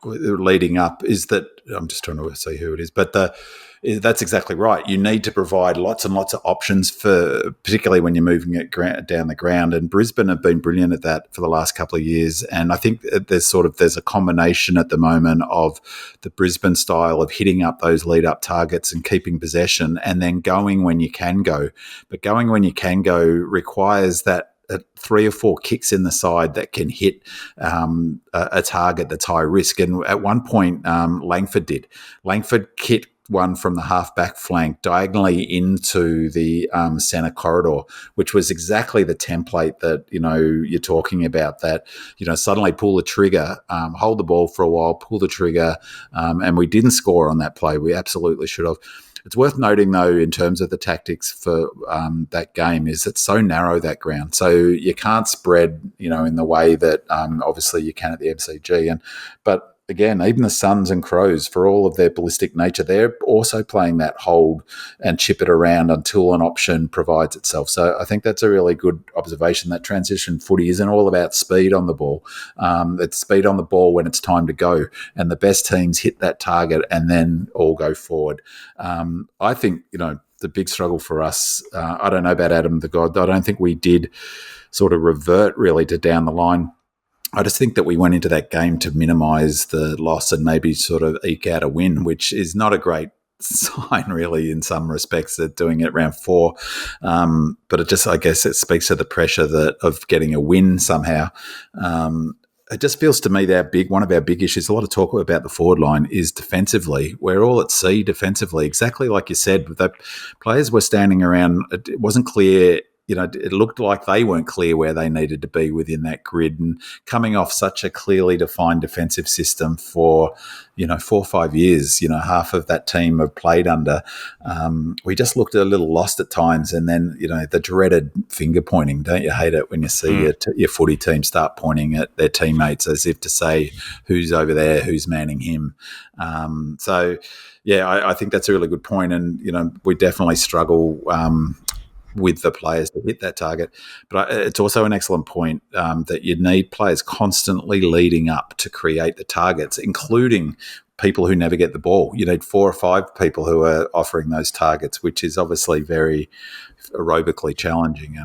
leading up, is that, I'm just trying to see who it is, but that's exactly right. You need to provide lots and lots of options for, particularly when you're moving it down the ground. And Brisbane have been brilliant at that for the last couple of years. And I think there's a combination at the moment of the Brisbane style of hitting up those lead up targets and keeping possession, and then going when you can go. But going when you can go requires that 3 or 4 kicks in the side that can hit a target that's high risk. And at one point, Langford did. Langford kicked one from the half-back flank diagonally into the centre corridor, which was exactly the template that, you're talking about, that, suddenly pull the trigger, hold the ball for a while, pull the trigger, and we didn't score on that play. We absolutely should have. It's worth noting, though, in terms of the tactics for that game, is it's so narrow, that ground. So you can't spread, in the way that obviously you can at the MCG. But again, even the Suns and Crows, for all of their ballistic nature, they're also playing that hold and chip it around until an option provides itself. So I think that's a really good observation, that transition footy isn't all about speed on the ball. It's speed on the ball when it's time to go, and the best teams hit that target and then all go forward. I think, the big struggle for us, I don't know about Adam the God, I don't think we did sort of revert really to down the line. I just think that we went into that game to minimise the loss and maybe sort of eke out a win, which is not a great sign really in some respects. They're doing it round 4. But I guess it speaks to the pressure of getting a win somehow. It just feels to me that one of our big issues, a lot of talk about the forward line, is defensively. We're all at sea defensively, exactly like you said. The players were standing around, it wasn't clear. It looked like they weren't clear where they needed to be within that grid, and coming off such a clearly defined defensive system for, 4 or 5 years, half of that team have played under. We just looked a little lost at times, and then, the dreaded finger pointing. Don't you hate it when you see your footy team start pointing at their teammates as if to say, who's over there, who's manning him? I think that's a really good point, and, we definitely struggle with the players to hit that target. But it's also an excellent point that you need players constantly leading up to create the targets, including people who never get the ball. You need 4 or 5 people who are offering those targets, which is obviously very aerobically challenging.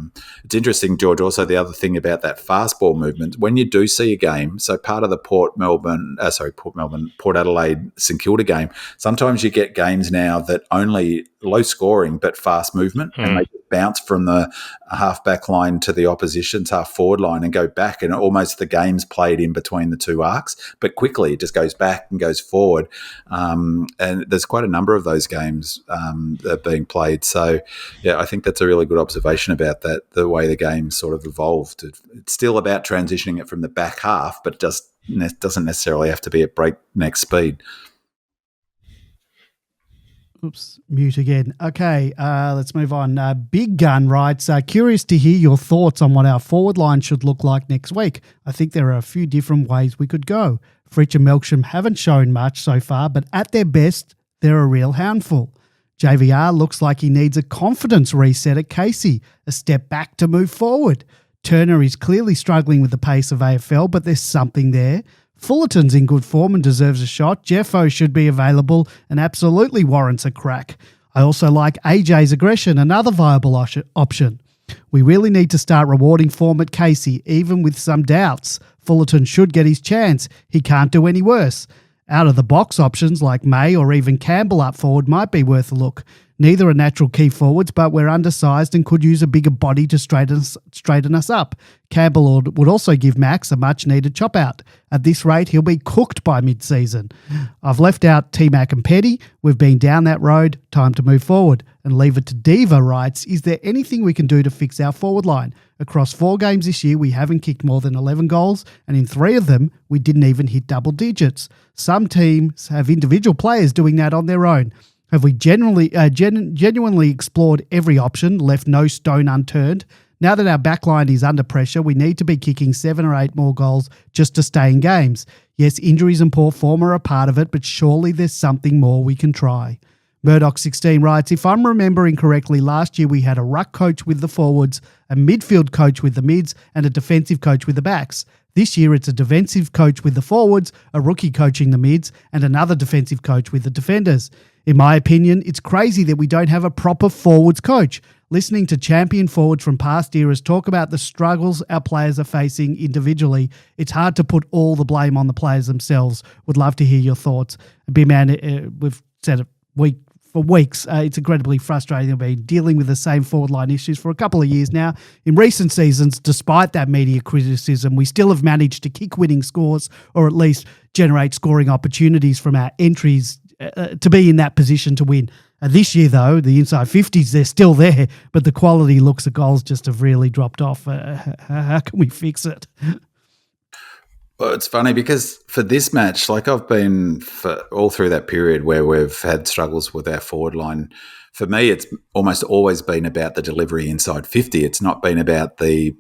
It's interesting, George, also the other thing about that fast ball movement, when you do see a game, so part of the Port Adelaide St Kilda game, sometimes you get games now that only low scoring but fast movement, and they bounce from the half-back line to the opposition's half-forward line and go back, and almost the game's played in between the two arcs, but quickly it just goes back and goes forward. And there's quite a number of those games that are being played. So, yeah, I think that's a really good observation about that, the way the game sort of evolved. It's still about transitioning it from the back half, but just doesn't necessarily have to be at breakneck speed. Oops, mute again. Okay, let's move on. Big Gun writes, curious to hear your thoughts on what our forward line should look like next week. I think there are a few different ways we could go. 𝗏𝗏 and 𝗟𝗏𝘀 haven't shown much so far, but at their best, they're a real handful. JVR looks like he needs a confidence reset at 𝗚cie, a step back to move forward. Turner is clearly struggling with the pace of AFL, but there's something there. Fullerton's in good form and deserves a shot. Jeffo should be available and absolutely warrants a crack. I also like AJ's aggression, another viable option. We really need to start rewarding form at 𝗚cie, even with some doubts. Fullerton should get his chance. He can't do any worse. Out-of-the-box options like May or even Campbell up forward might be worth a look. Neither are natural key forwards, but we're undersized and could use a bigger body to straighten us up. Campbell would also give Max a much-needed chop-out. At this rate, he'll be cooked by mid-season. I've left out T-Mac and Petty. We've been down that road. Time to move forward. And Leave It to Diva writes, is there anything we can do to fix our forward line? Across 4 games this year, we haven't kicked more than 11 goals, and in 3 of them, we didn't even hit double digits. Some teams have individual players doing that on their own. Have we genuinely explored every option, left no stone unturned? Now that our backline is under pressure, we need to be kicking 7 or 8 more goals just to stay in games. Yes, injuries and poor form are a part of it, but surely there's something more we can try. Murdoch16 writes, if I'm remembering correctly, last year we had a ruck coach with the forwards, a midfield coach with the mids, and a defensive coach with the backs. This year it's a defensive coach with the forwards, a rookie coaching the mids, and another defensive coach with the defenders. In my opinion, it's crazy that we don't have a proper forwards coach. Listening to champion forwards from past eras talk about the struggles our players are facing individually, it's hard to put all the blame on the players themselves. Would love to hear your thoughts. B-Man, we've said it for weeks. It's incredibly frustrating. We've been dealing with the same forward line issues for a couple of years now. In recent seasons, despite that media criticism, we still have managed to kick winning scores or at least generate scoring opportunities from our entries to be in that position to win. This year, though, the inside 50s, they're still there, but the quality looks at goals just have really dropped off. How can we fix it? Well, it's funny because for this match, like I've been for all through that period where we've had struggles with our forward line, for me, it's almost always been about the delivery inside 50. It's not been about the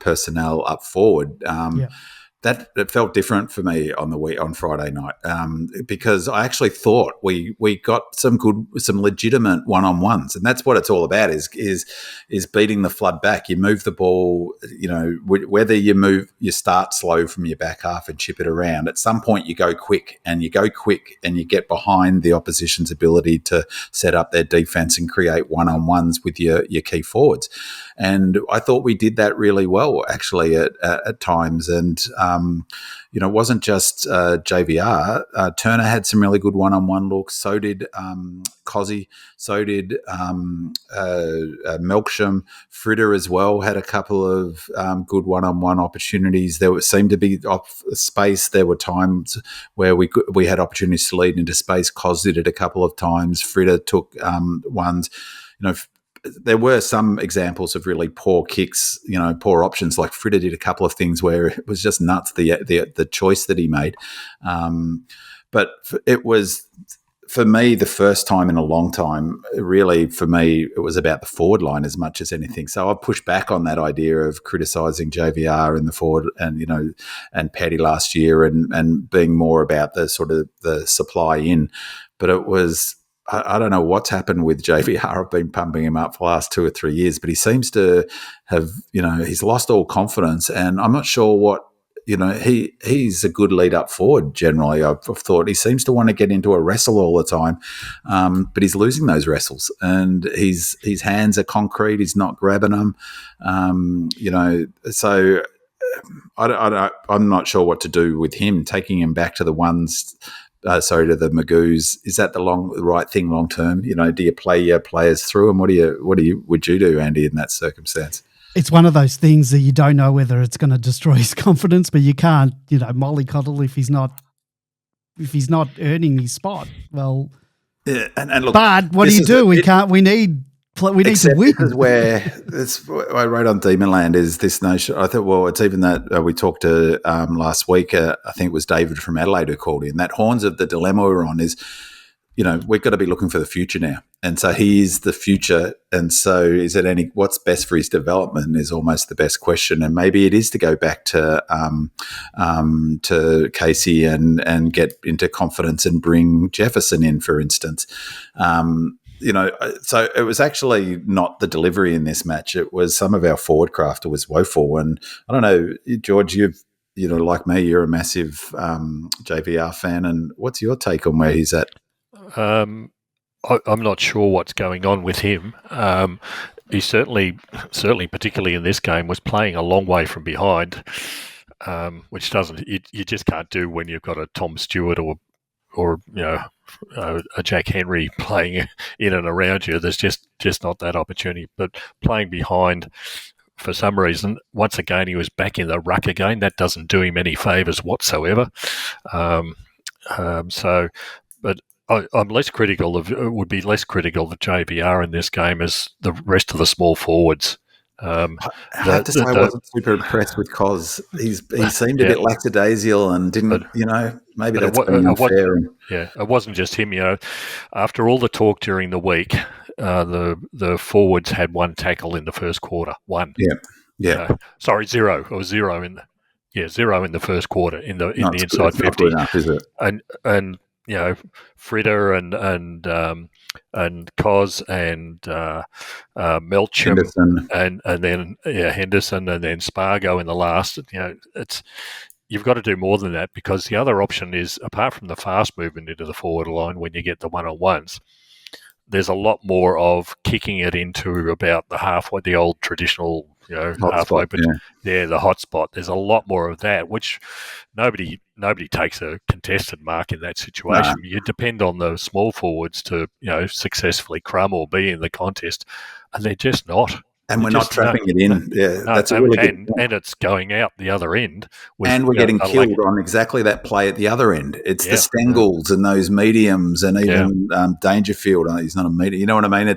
personnel up forward. That it felt different for me on Friday night because I actually thought we got some legitimate one-on-ones, and that's what it's all about is beating the flood back. You move the ball, whether you start slow from your back half and chip it around. At some point, you go quick and you get behind the opposition's ability to set up their defense and create one-on-ones with your key forwards. And I thought we did that really well, actually, at times. And it wasn't just JVR. Turner had some really good one-on-one looks. So did 𝗚cie. So did 𝗟𝗏𝘀. Fritter as well had a couple of good one-on-one opportunities. There seemed to be off space. There were times where we had opportunities to lead into space. 𝗚cie did it a couple of times. Fritter took ones. There were some examples of really poor kicks, poor options. Like Fritter did a couple of things where it was just nuts, the choice that he made. But it was, for me, the first time in a long time, really, for me, it was about the forward line as much as anything. So I pushed back on that idea of criticising JVR and the forward and Paddy last year and being more about the sort of the supply in. But it was, I don't know what's happened with JVR. I've been pumping him up for the last 2 or 3 years, but he seems to have, he's lost all confidence, and I'm not sure what he's a good lead up forward generally. I've thought he seems to want to get into a wrestle all the time, but he's losing those wrestles, and his hands are concrete. He's not grabbing them, So I'm not sure what to do with him. Taking him back to the ones. To the Magoos, is that the right thing long term? Do you play your players through, and what would you do, Andy, in that circumstance? It's one of those things that you don't know whether it's going to destroy his confidence, but you can't, mollycoddle if he's not earning his spot. Well, yeah, and look, but what do? We need to win. I wrote on Demonland is this notion. I thought, well, it's even that we talked to last week. I think it was David from Adelaide who called in. That horns of the dilemma we're on is, we've got to be looking for the future now. And so he is the future. And so what's best for his development is almost the best question. And maybe it is to go back to Casey and get into confidence and bring Jefferson in, for instance. So it was actually not the delivery in this match. It was some of our forward craft was woeful. And I don't know, George, like me, you're a massive JVR fan. And what's your take on where he's at? I'm not sure what's going on with him. He certainly, particularly in this game, was playing a long way from behind, which you just can't do when you've got a Tom Stewart or a Jack Henry playing in and around you. There's just not that opportunity. But playing behind, for some reason, once again he was back in the ruck again. That doesn't do him any favours whatsoever. But I'm less critical would be less critical of JVR in this game as the rest of the small forwards. I have to say I wasn't super impressed with Cos. He seemed a bit lackadaisical and didn't, maybe that's being unfair. It wasn't just him. After all the talk during the week, the forwards had one tackle in the first quarter. One. Yeah. Sorry, zero. It was zero in the first quarter in the inside 50. Enough, is it? And Fritter and Cos and Melchum Henderson. and then Henderson and then Spargo in the last. You've got to do more than that, because the other option is, apart from the fast movement into the forward line when you get the one-on-ones, there's a lot more of kicking it into about the halfway, the old traditional, halfway, the hot spot. There's a lot more of that, which nobody takes a contested mark in that situation. No. You depend on the small forwards to, successfully crumb or be in the contest, and they're just not. And we're not trapping it in. That's a really good point. And it's going out the other end. And we're getting killed on exactly that play at the other end. It's the Stengels and those mediums, and even Dangerfield. He's not a medium. You know what I mean?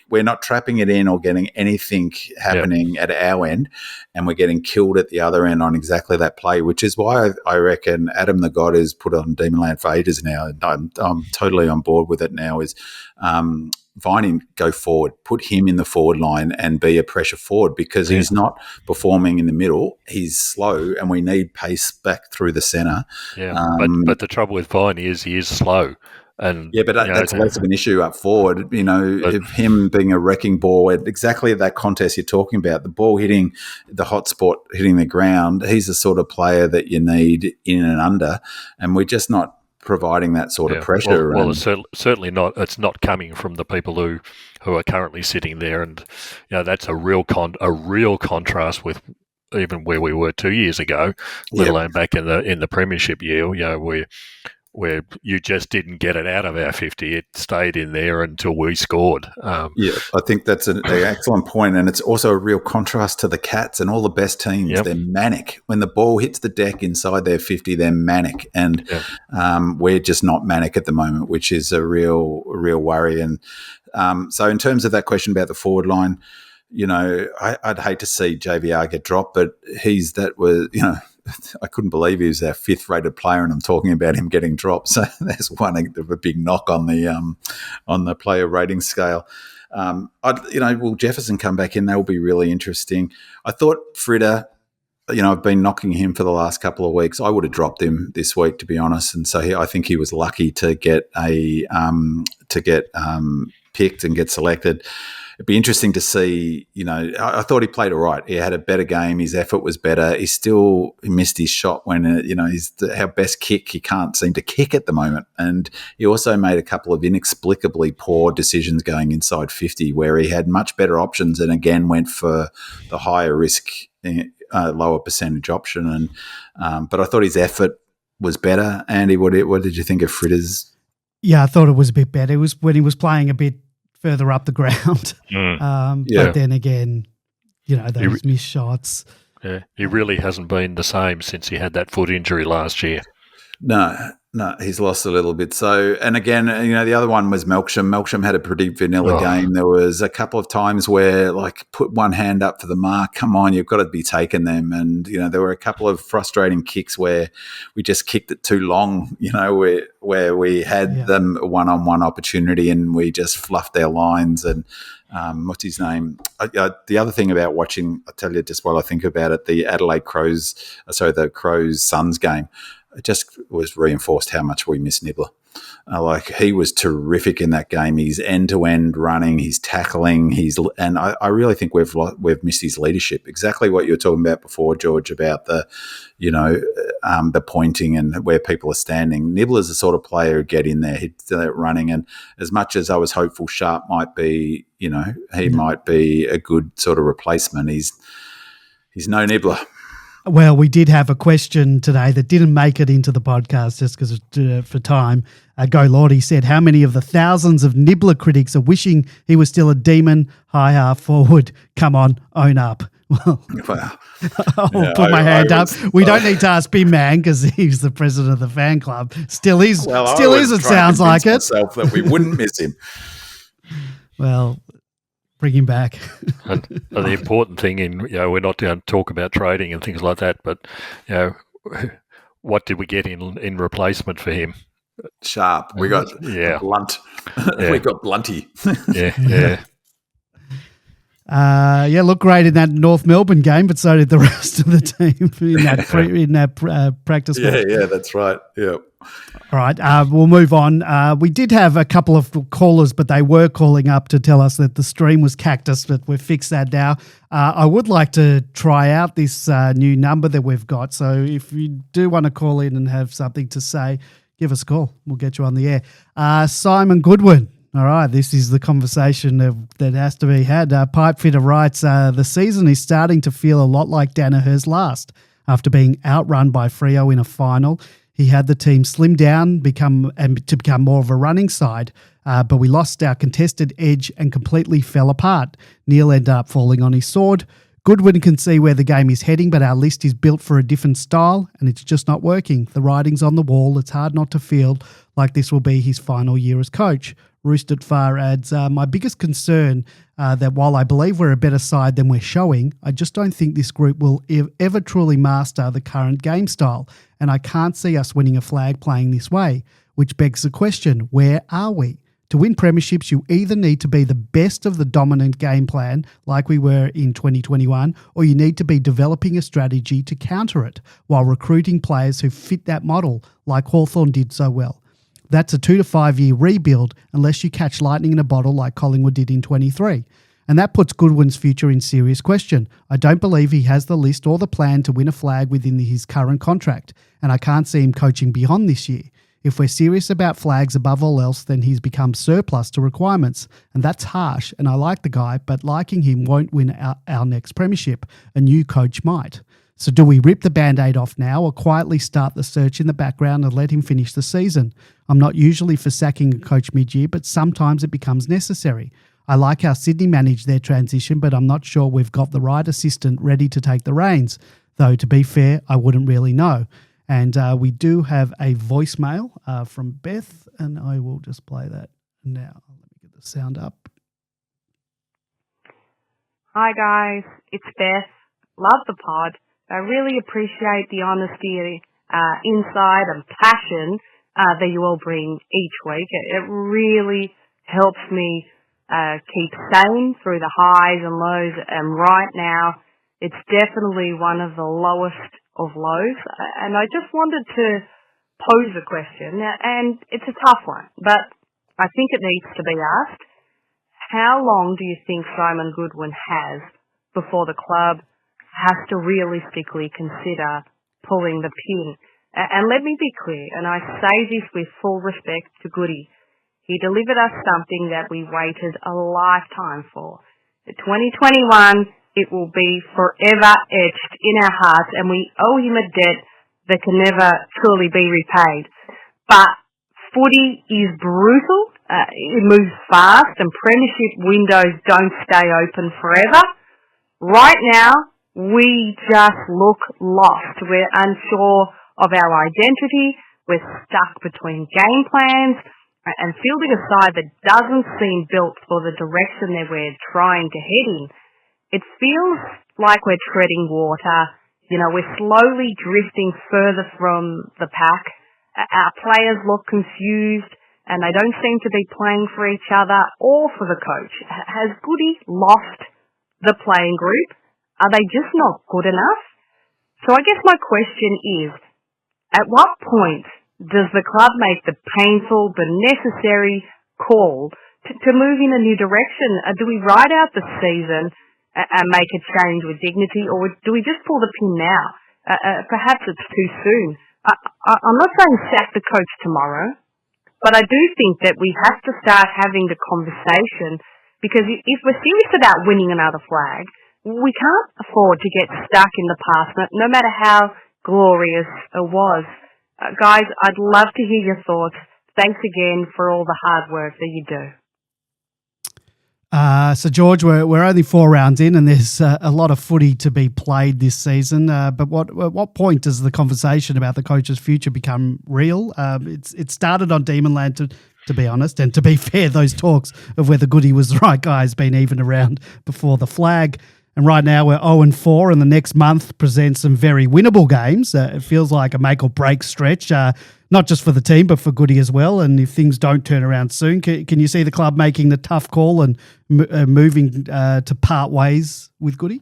We're not trapping it in or getting anything happening at our end, and we're getting killed at the other end on exactly that play, which is why I reckon Adam the God is put on Demonland for ages now. And I'm totally on board with it now. Is Viney go forward, put him in the forward line and be a pressure forward, because he's not performing in the middle. He's slow, and we need pace back through the centre. Yeah, but the trouble with Viney is he is slow. And but that's less of an issue up forward. If him being a wrecking ball at exactly that contest you're talking about, the ball hitting the hot spot, hitting the ground, he's the sort of player that you need in and under, and we're just not providing that sort of pressure. Well, it's certainly not. It's not coming from the people who are currently sitting there, and that's a real contrast with even where we were 2 years ago, let alone back in the premiership year. Where you just didn't get it out of our 50. It stayed in there until we scored. I think that's an excellent point. And it's also a real contrast to the Cats and all the best teams. Yep. They're manic. When the ball hits the deck inside their 50, they're manic. And we're just not manic at the moment, which is a real worry. And so in terms of that question about the forward line, I'd hate to see JVR get dropped, but I couldn't believe he was our 5th rated player, and I'm talking about him getting dropped. So there's a big knock on the player rating scale. Will Jefferson come back in? That will be really interesting. I thought Fritter, I've been knocking him for the last couple of weeks. I would have dropped him this week, to be honest. And so I think he was lucky to get picked and get selected. it'd be interesting to see. I thought he played all right. He had a better game. His effort was better. He missed his shot when he's our best kick. He can't seem to kick at the moment, and he also made a couple of inexplicably poor decisions going inside 50, where he had much better options, and again went for the higher risk, lower percentage option. And but I thought his effort was better. Andy, what did you think of Fritters? Yeah, I thought it was a bit better. It was when he was playing a bit further up the ground. But then again, those missed shots. Yeah, he really hasn't been the same since he had that foot injury last year. No, he's lost a little bit. So, and again, the other one was 𝗟𝗶𝘀𝘁𝗁. 𝗟𝗶𝘀𝘁 had a pretty vanilla game. There was a couple of times where, put one hand up for the mark. Come on, you've got to be taking them. And, there were a couple of frustrating kicks where we just kicked it too long, where we had them a one-on-one opportunity and we just fluffed our lines. And what's his name? The other thing about watching, I'll tell you just while I think about it, the the Crows-Suns game, it just was reinforced how much we miss Nibbler. He was terrific in that game. He's end-to-end running, he's tackling, and I really think we've missed his leadership. Exactly what you were talking about before, George, about the pointing and where people are standing. Nibbler's the sort of player who get in there, he's running, and as much as I was hopeful Sharp might be, he might be a good sort of replacement, he's no Nibbler. Well, we did have a question today that didn't make it into the podcast just because for time. Go Lordy said, how many of the thousands of Nibbler critics are wishing he was still a demon high half forward? Come on, own up. Well, I'll put my hand up. We don't need to ask Bin Man because he's the president of the fan club. Still is. It sounds like it. Myself that we wouldn't miss him. Well, bring him back. And the important thing we're not going to talk about trading and things like that, but what did we get in replacement for him? Sharp. We got Blunt. Yeah. We got Blunty. Looked great in that North Melbourne game, but so did the rest of the team in that practice. Yeah, that's right. Yeah. All right, we'll move on. We did have a couple of callers, but they were calling up to tell us that the stream was cactus, but we've fixed that now. I would like to try out this new number that we've got. So if you do want to call in and have something to say, give us a call. We'll get you on the air. Simon Goodwin. All right, this is the conversation that has to be had. Pipefitter writes, the season is starting to feel a lot like Daniher's last. After being outrun by Freo in a final, he had the team slim down to become more of a running side, but we lost our contested edge and completely fell apart. Neal ended up falling on his sword. Goodwin can see where the game is heading, but our list is built for a different style, and it's just not working. The writing's on the wall. It's hard not to feel like this will be his final year as coach. Roosted Far adds, my biggest concern that while I believe we're a better side than we're showing, I just don't think this group will ever truly master the current game style, and I can't see us winning a flag playing this way, which begs the question, where are we? To win premierships, you either need to be the best of the dominant game plan like we were in 2021, or you need to be developing a strategy to counter it while recruiting players who fit that model like Hawthorn did so well. That's a 2 to 5 year rebuild unless you catch lightning in a bottle like Collingwood did in 23. And that puts Goodwin's future in serious question. I don't believe he has the list or the plan to win a flag within his current contract, and I can't see him coaching beyond this year. If we're serious about flags above all else, then he's become surplus to requirements, and that's harsh, and I like the guy, but liking him won't win our next premiership. A new coach might. So do we rip the Band-Aid off now or quietly start the search in the background and let him finish the season? I'm not usually for sacking a coach mid-year, but sometimes it becomes necessary. I like how Sydney managed their transition, but I'm not sure we've got the right assistant ready to take the reins. Though, to be fair, I wouldn't really know. And we do have a voicemail from Beth, and I will just play that now. Let me get the sound up. Hi, guys. It's Beth. Love the pod. I really appreciate the honesty, insight and passion that you all bring each week. It really helps me keep sane through the highs and lows, and right now it's definitely one of the lowest of lows. And I just wanted to pose a question, and it's a tough one, but I think it needs to be asked. how long do you think Simon Goodwin has before the club has to realistically consider pulling the pin? And let me be clear, and I say this with full respect to Goody. He delivered us something that we waited a lifetime for. 2021, it will be forever etched in our hearts, and we owe him a debt that can never truly be repaid. But footy is brutal. It moves fast, and premiership windows don't stay open forever. Right now, we just look lost. We're unsure of our identity. We're stuck between game plans and fielding a side that doesn't seem built for the direction that we're trying to head in. It feels like we're treading water. We're slowly drifting further from the pack. Our players look confused, and they don't seem to be playing for each other or for the coach. Has Goody lost the playing group? Are they just not good enough? So I guess my question is, at what point does the club make the painful but necessary call to move in a new direction? Do we ride out the season and make a change with dignity, or do we just pull the pin now? Perhaps it's too soon. I'm not saying sack the coach tomorrow, but I do think that we have to start having the conversation, because if we're serious about winning another flag, we can't afford to get stuck in the past, no matter how glorious it was. Guys, I'd love to hear your thoughts. Thanks again for all the hard work that you do. So, George, we're only 4 rounds in, and there's a lot of footy to be played this season. But at what point does the conversation about the coach's future become real? It started on Demonland, to be honest, and to be fair, those talks of whether Goody was the right guy has been even around before the flag. And right now we're 0-4, and the next month presents some very winnable games. It feels like a make or break stretch, not just for the team, but for Goody as well. And if things don't turn around soon, can you see the club making the tough call and moving to part ways with Goody?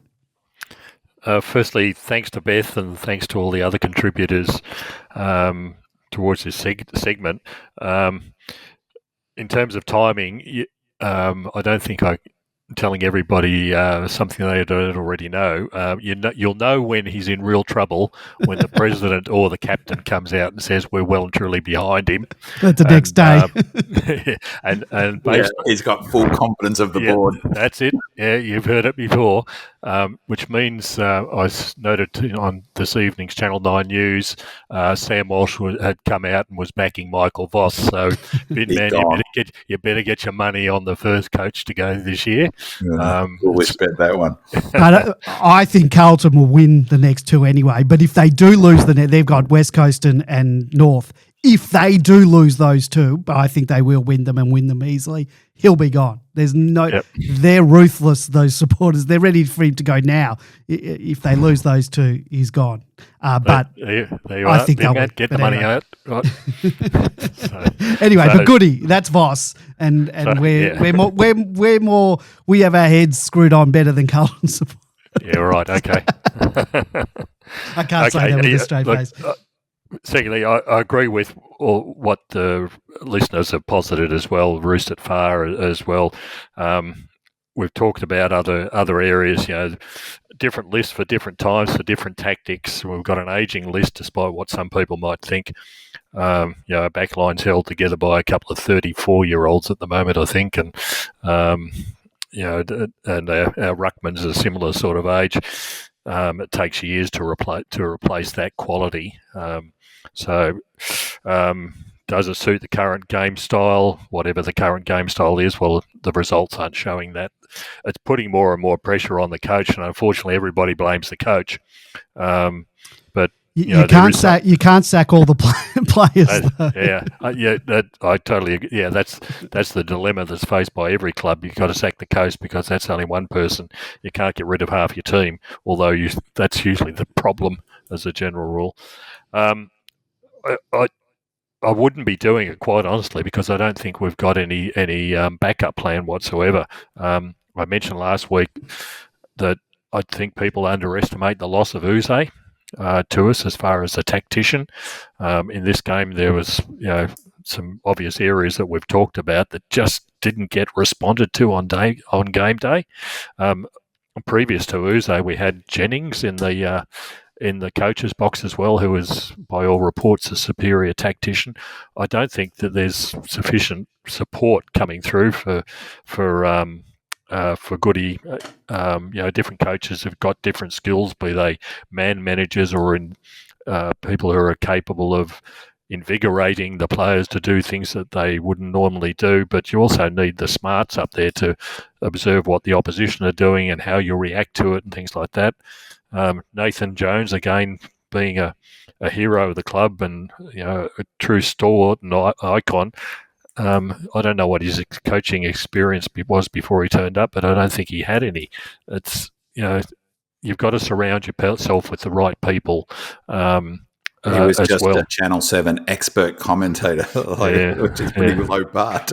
Firstly, thanks to Beth and thanks to all the other contributors towards this segment. In terms of timing, I don't think I'm telling everybody something they don't already know. You'll know when he's in real trouble when the president or the captain comes out and says we're well and truly behind him. That's the next day. And based, he's got full confidence of the board. That's it. Yeah, you've heard it before. Which means I noted on this evening's Channel 9 News, Sam Walsh had come out and was backing Michael Voss. So, Bin Man, you better get your money on the first coach to go this year. Always bet that one. But I think Carlton will win the next 2 anyway. But if they do lose they've got West Coast and North. If they do lose those 2, but I think they will win them and win them easily, he'll be gone. There's They're ruthless, those supporters. They're ready for him to go now. If they lose those 2, he's gone. But there you I are. think they'll get the money out. Right. Anyway, but Goody, that's Voss, and we're more. We have our heads screwed on better than Carlton support. Yeah, right. Okay. I can't say that with a straight face. Secondly, I agree with what the listeners have posited as well, Roost at Far as well. We've talked about other areas, different lists for different times, for different tactics. We've got an ageing list, despite what some people might think. Our backline's held together by a couple of 34-year-olds at the moment, I think, and our ruckman's a similar sort of age. It takes years to replace that quality. Does it suit the current game style? Whatever the current game style is, well, the results aren't showing that. It's putting more and more pressure on the coach, and unfortunately, everybody blames the coach. But you can't sack all the players. I totally agree. Yeah, that's the dilemma that's faced by every club. You've got to sack the coach because that's only one person. You can't get rid of half your team, although that's usually the problem as a general rule. I wouldn't be doing it, quite honestly, because I don't think we've got any backup plan whatsoever. I mentioned last week that I think people underestimate the loss of 𝗍𝗍 to us as far as a tactician. In this game, there was some obvious areas that we've talked about that just didn't get responded to on game day. Previous to 𝗍𝗍, we had Jennings in the coach's box as well, who is, by all reports, a superior tactician. I don't think that there's sufficient support coming through for 𝗍𝗍. Different coaches have got different skills, be they man managers or in people who are capable of invigorating the players to do things that they wouldn't normally do. But you also need the smarts up there to observe what the opposition are doing and how you react to it and things like that. Nathan Jones, again, being a hero of the club and a true stalwart and icon. I don't know what his coaching experience was before he turned up, but I don't think he had any. It's you've got to surround yourself with the right people. He was as just well. a Channel 7 expert commentator, which is pretty low bar.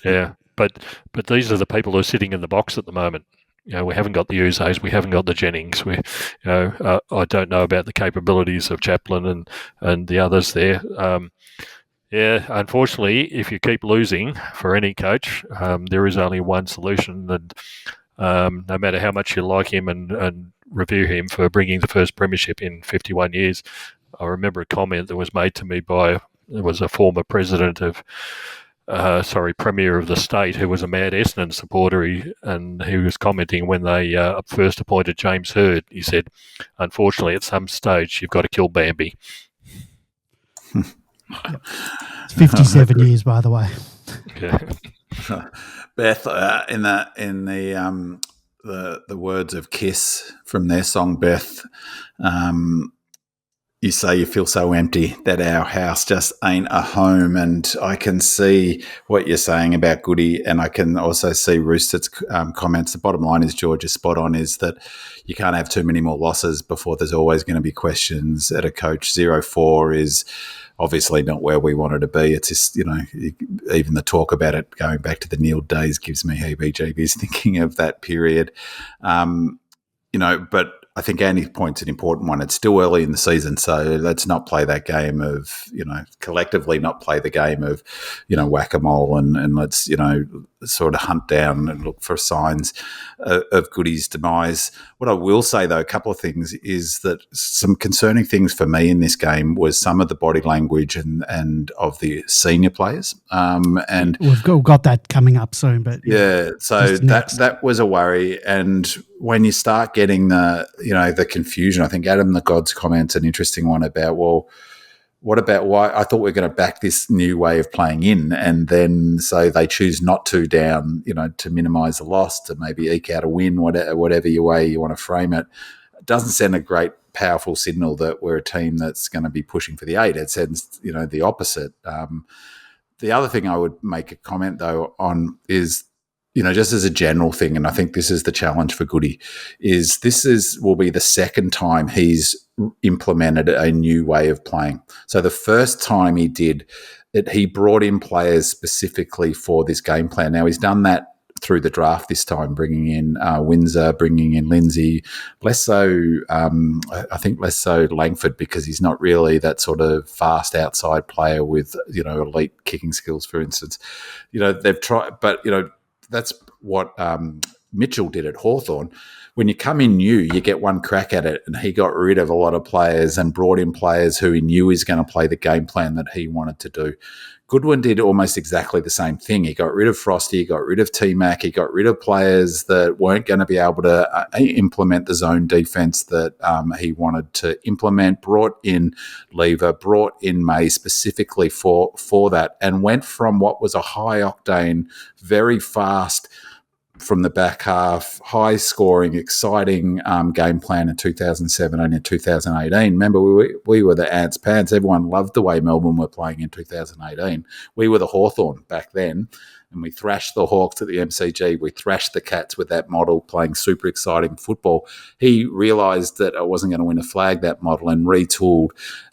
Yeah, but these are the people who are sitting in the box at the moment. We haven't got the 𝗍𝗍s, we haven't got the Jennings. I don't know about the capabilities of Chaplin and the others there. Unfortunately, if you keep losing for any coach, there is only one solution, and no matter how much you like him and revere him for bringing the first premiership in 51 years, I remember a comment that was made to me by a former president of Premier of the state who was a mad Essendon supporter, and he was commenting when they first appointed James Hird. He said, unfortunately, at some stage, you've got to kill Bambi. It's 57 years, by the way. Yeah. Beth, in the words of Kiss from their song, Beth, you say you feel so empty that our house just ain't a home. And I can see what you're saying about 𝗍𝗍, and I can also see Roosted's comments. The bottom line is, George is spot on, is that you can't have too many more losses before there's always going to be questions at a coach. 0-4 is obviously not where we wanted to be. It's just, even the talk about it going back to the Neal days gives me heebie-jeebies thinking of that period. But I think Andy's point's an important one. It's still early in the season, so let's not play that game of, collectively not play the game of, whack-a-mole and let's, sort of hunt down and look for signs of 𝗍𝗍's demise. What I will say, though, a couple of things, is that some concerning things for me in this game was some of the body language and of the senior players. And we've got that coming up soon, but so that was a worry. And when you start getting the confusion, I think Adam the God's comment's an interesting one about, well, what about why I thought we were going to back this new way of playing in, and then so they choose not to down, to minimise the loss, to maybe eke out a win, whatever your way you want to frame it. It doesn't send a great, powerful signal that we're a team that's going to be pushing for the 8. It sends, the opposite. The other thing I would make a comment, though, on is, just as a general thing, and I think this is the challenge for 𝗍𝗍, is will be the second time he's implemented a new way of playing. So the first time he did it, he brought in players specifically for this game plan. Now, he's done that through the draft this time, bringing in Windsor, bringing in Lindsay, less so, I think less so Langford, because he's not really that sort of fast outside player with, elite kicking skills, for instance. They've tried, but, that's what Mitchell did at Hawthorn. When you come in new, you get one crack at it, and he got rid of a lot of players and brought in players who he knew was going to play the game plan that he wanted to do. Goodwin did almost exactly the same thing. He got rid of Frosty, he got rid of T-Mac, he got rid of players that weren't going to be able to implement the zone defence that he wanted to implement, brought in Lever, brought in May specifically for that, and went from what was a high-octane, very fast, from the back half, high-scoring, exciting game plan in 2017 and 2018. Remember, we were the ants pants. Everyone loved the way Melbourne were playing in 2018. We were the Hawthorn back then, and we thrashed the Hawks at the MCG. We thrashed the Cats with that model, playing super exciting football. He realised that I wasn't going to win a flag, that model, and retooled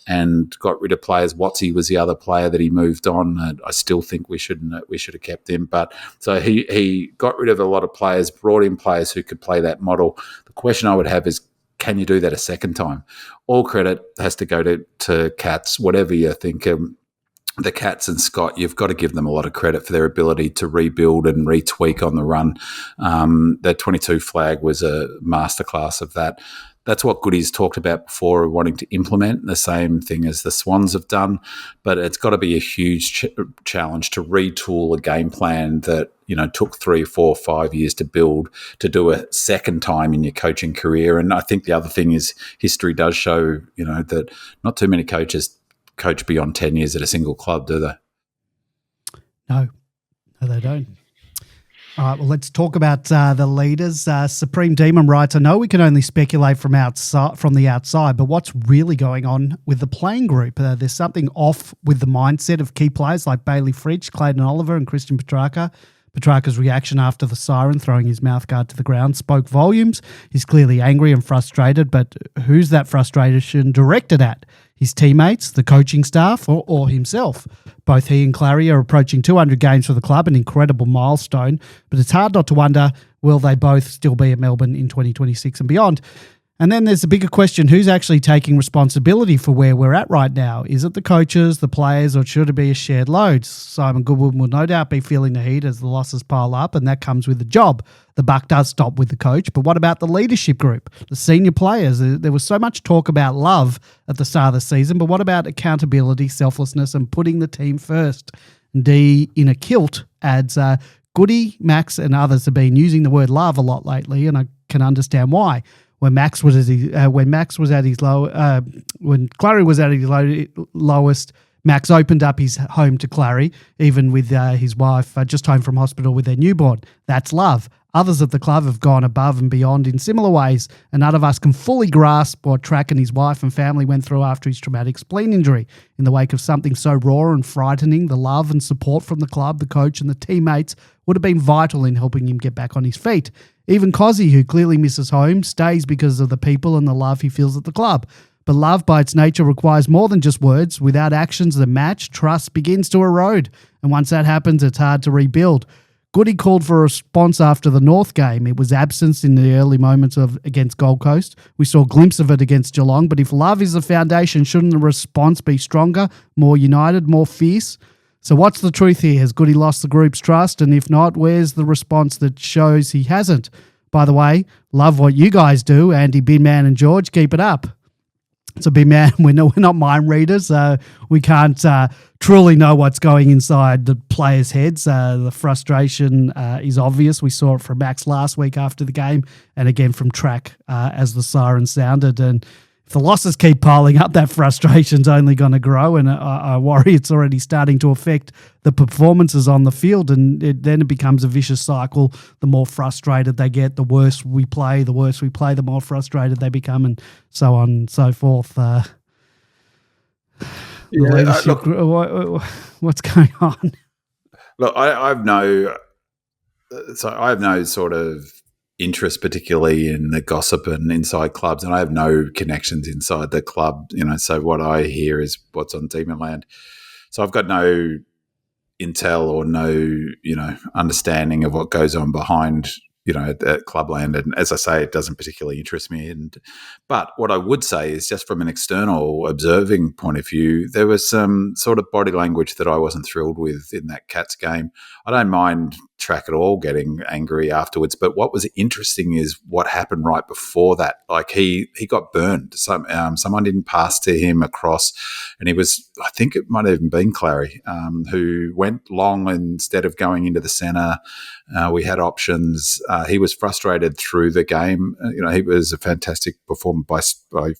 and got rid of players. 𝗦𝗍𝗀𝗀𝘁 was the other player that he moved on. I still think we should have kept him. But so he got rid of a lot of players, brought in players who could play that model. The question I would have is, can you do that a second time? All credit has to go to Cats, whatever you think. the Cats and Scott, you've got to give them a lot of credit for their ability to rebuild and retweak on the run. The 22 flag was a masterclass of that. That's what Goody's talked about before, wanting to implement the same thing as the Swans have done. But it's got to be a huge challenge to retool a game plan that, took 3, 4, 5 years to build, to do a second time in your coaching career. And I think the other thing is history does show, that not too many coaches coach beyond 10 years at a single club, do they? No, they don't. All right, well, let's talk about the leaders. Supreme Demon writes, I know we can only speculate from the outside, but what's really going on with the playing group? There's something off with the mindset of key players like Bailey Fritsch, Clayton Oliver and Christian Petrarca. Petrarca's reaction after the siren, throwing his mouthguard to the ground, spoke volumes. He's clearly angry and frustrated, but who's that frustration directed at? His teammates, the coaching staff, or himself? Both he and 𝗟𝗏𝗀𝗀 are approaching 200 games for the club, an incredible milestone, but it's hard not to wonder, will they both still be at Melbourne in 2026 and beyond? And then there's the bigger question, who's actually taking responsibility for where we're at right now? Is it the coaches, the players, or should it be a shared load? Simon Goodwin will no doubt be feeling the heat as the losses pile up, and that comes with the job. The buck does stop with the coach, but what about the leadership group, the senior players? There was so much talk about love at the start of the season, but what about accountability, selflessness, and putting the team first? D in a kilt adds, Goody, Max, and others have been using the word love a lot lately, and I can understand why. When 𝗟𝗏𝗀𝗀𝗀 was at his lowest, Max opened up his home to 𝗟𝗏𝗀𝗀𝗀, even with his wife just home from hospital with their newborn. That's love. Others at the club have gone above and beyond in similar ways, and none of us can fully grasp what Track and his wife and family went through after his traumatic spleen injury. In the wake of something so raw and frightening, the love and support from the club, the coach and the teammates would have been vital in helping him get back on his feet. Even 𝗍𝗏𝗀𝗀𝗀, who clearly misses home, stays because of the people and the love he feels at the club. But love, by its nature, requires more than just words. Without actions that match, trust begins to erode. And once that happens, it's hard to rebuild. Goody called for a response after the North game. It was absence in the early moments against Gold Coast. We saw a glimpse of it against Geelong. But if love is the foundation, shouldn't the response be stronger, more united, more fierce? So what's the truth here? Has Goody lost the group's trust? And if not, where's the response that shows he hasn't? By the way, love what you guys do, Andy, Binman and George. Keep it up. So Binman, we're not mind readers. We can't truly know what's going inside the players' heads. The frustration is obvious. We saw it from Max last week after the game and again from Track as the siren sounded. And if the losses keep piling up, that frustration's only going to grow, and I worry it's already starting to affect the performances on the field, and then it becomes a vicious cycle. The more frustrated they get, the worse we play. The worse we play, the more frustrated they become, and so on and so forth. What's going on? Look, I have no sort of interest particularly in the gossip and inside clubs, and I have no connections inside the club, so what I hear is what's on Demonland. So I've got no intel or no, understanding of what goes on behind, at Clubland. And as I say, it doesn't particularly interest me. But what I would say is, just from an external observing point of view, there was some sort of body language that I wasn't thrilled with in that Cats game. I don't mind Track at all getting angry afterwards, but what was interesting is what happened right before that. Like he got burned. Someone didn't pass to him across, and I think it might have even been 𝗟𝗏𝗀𝗀𝗀, who went long instead of going into the centre. We had options. He was frustrated through the game. He was a fantastic performer, by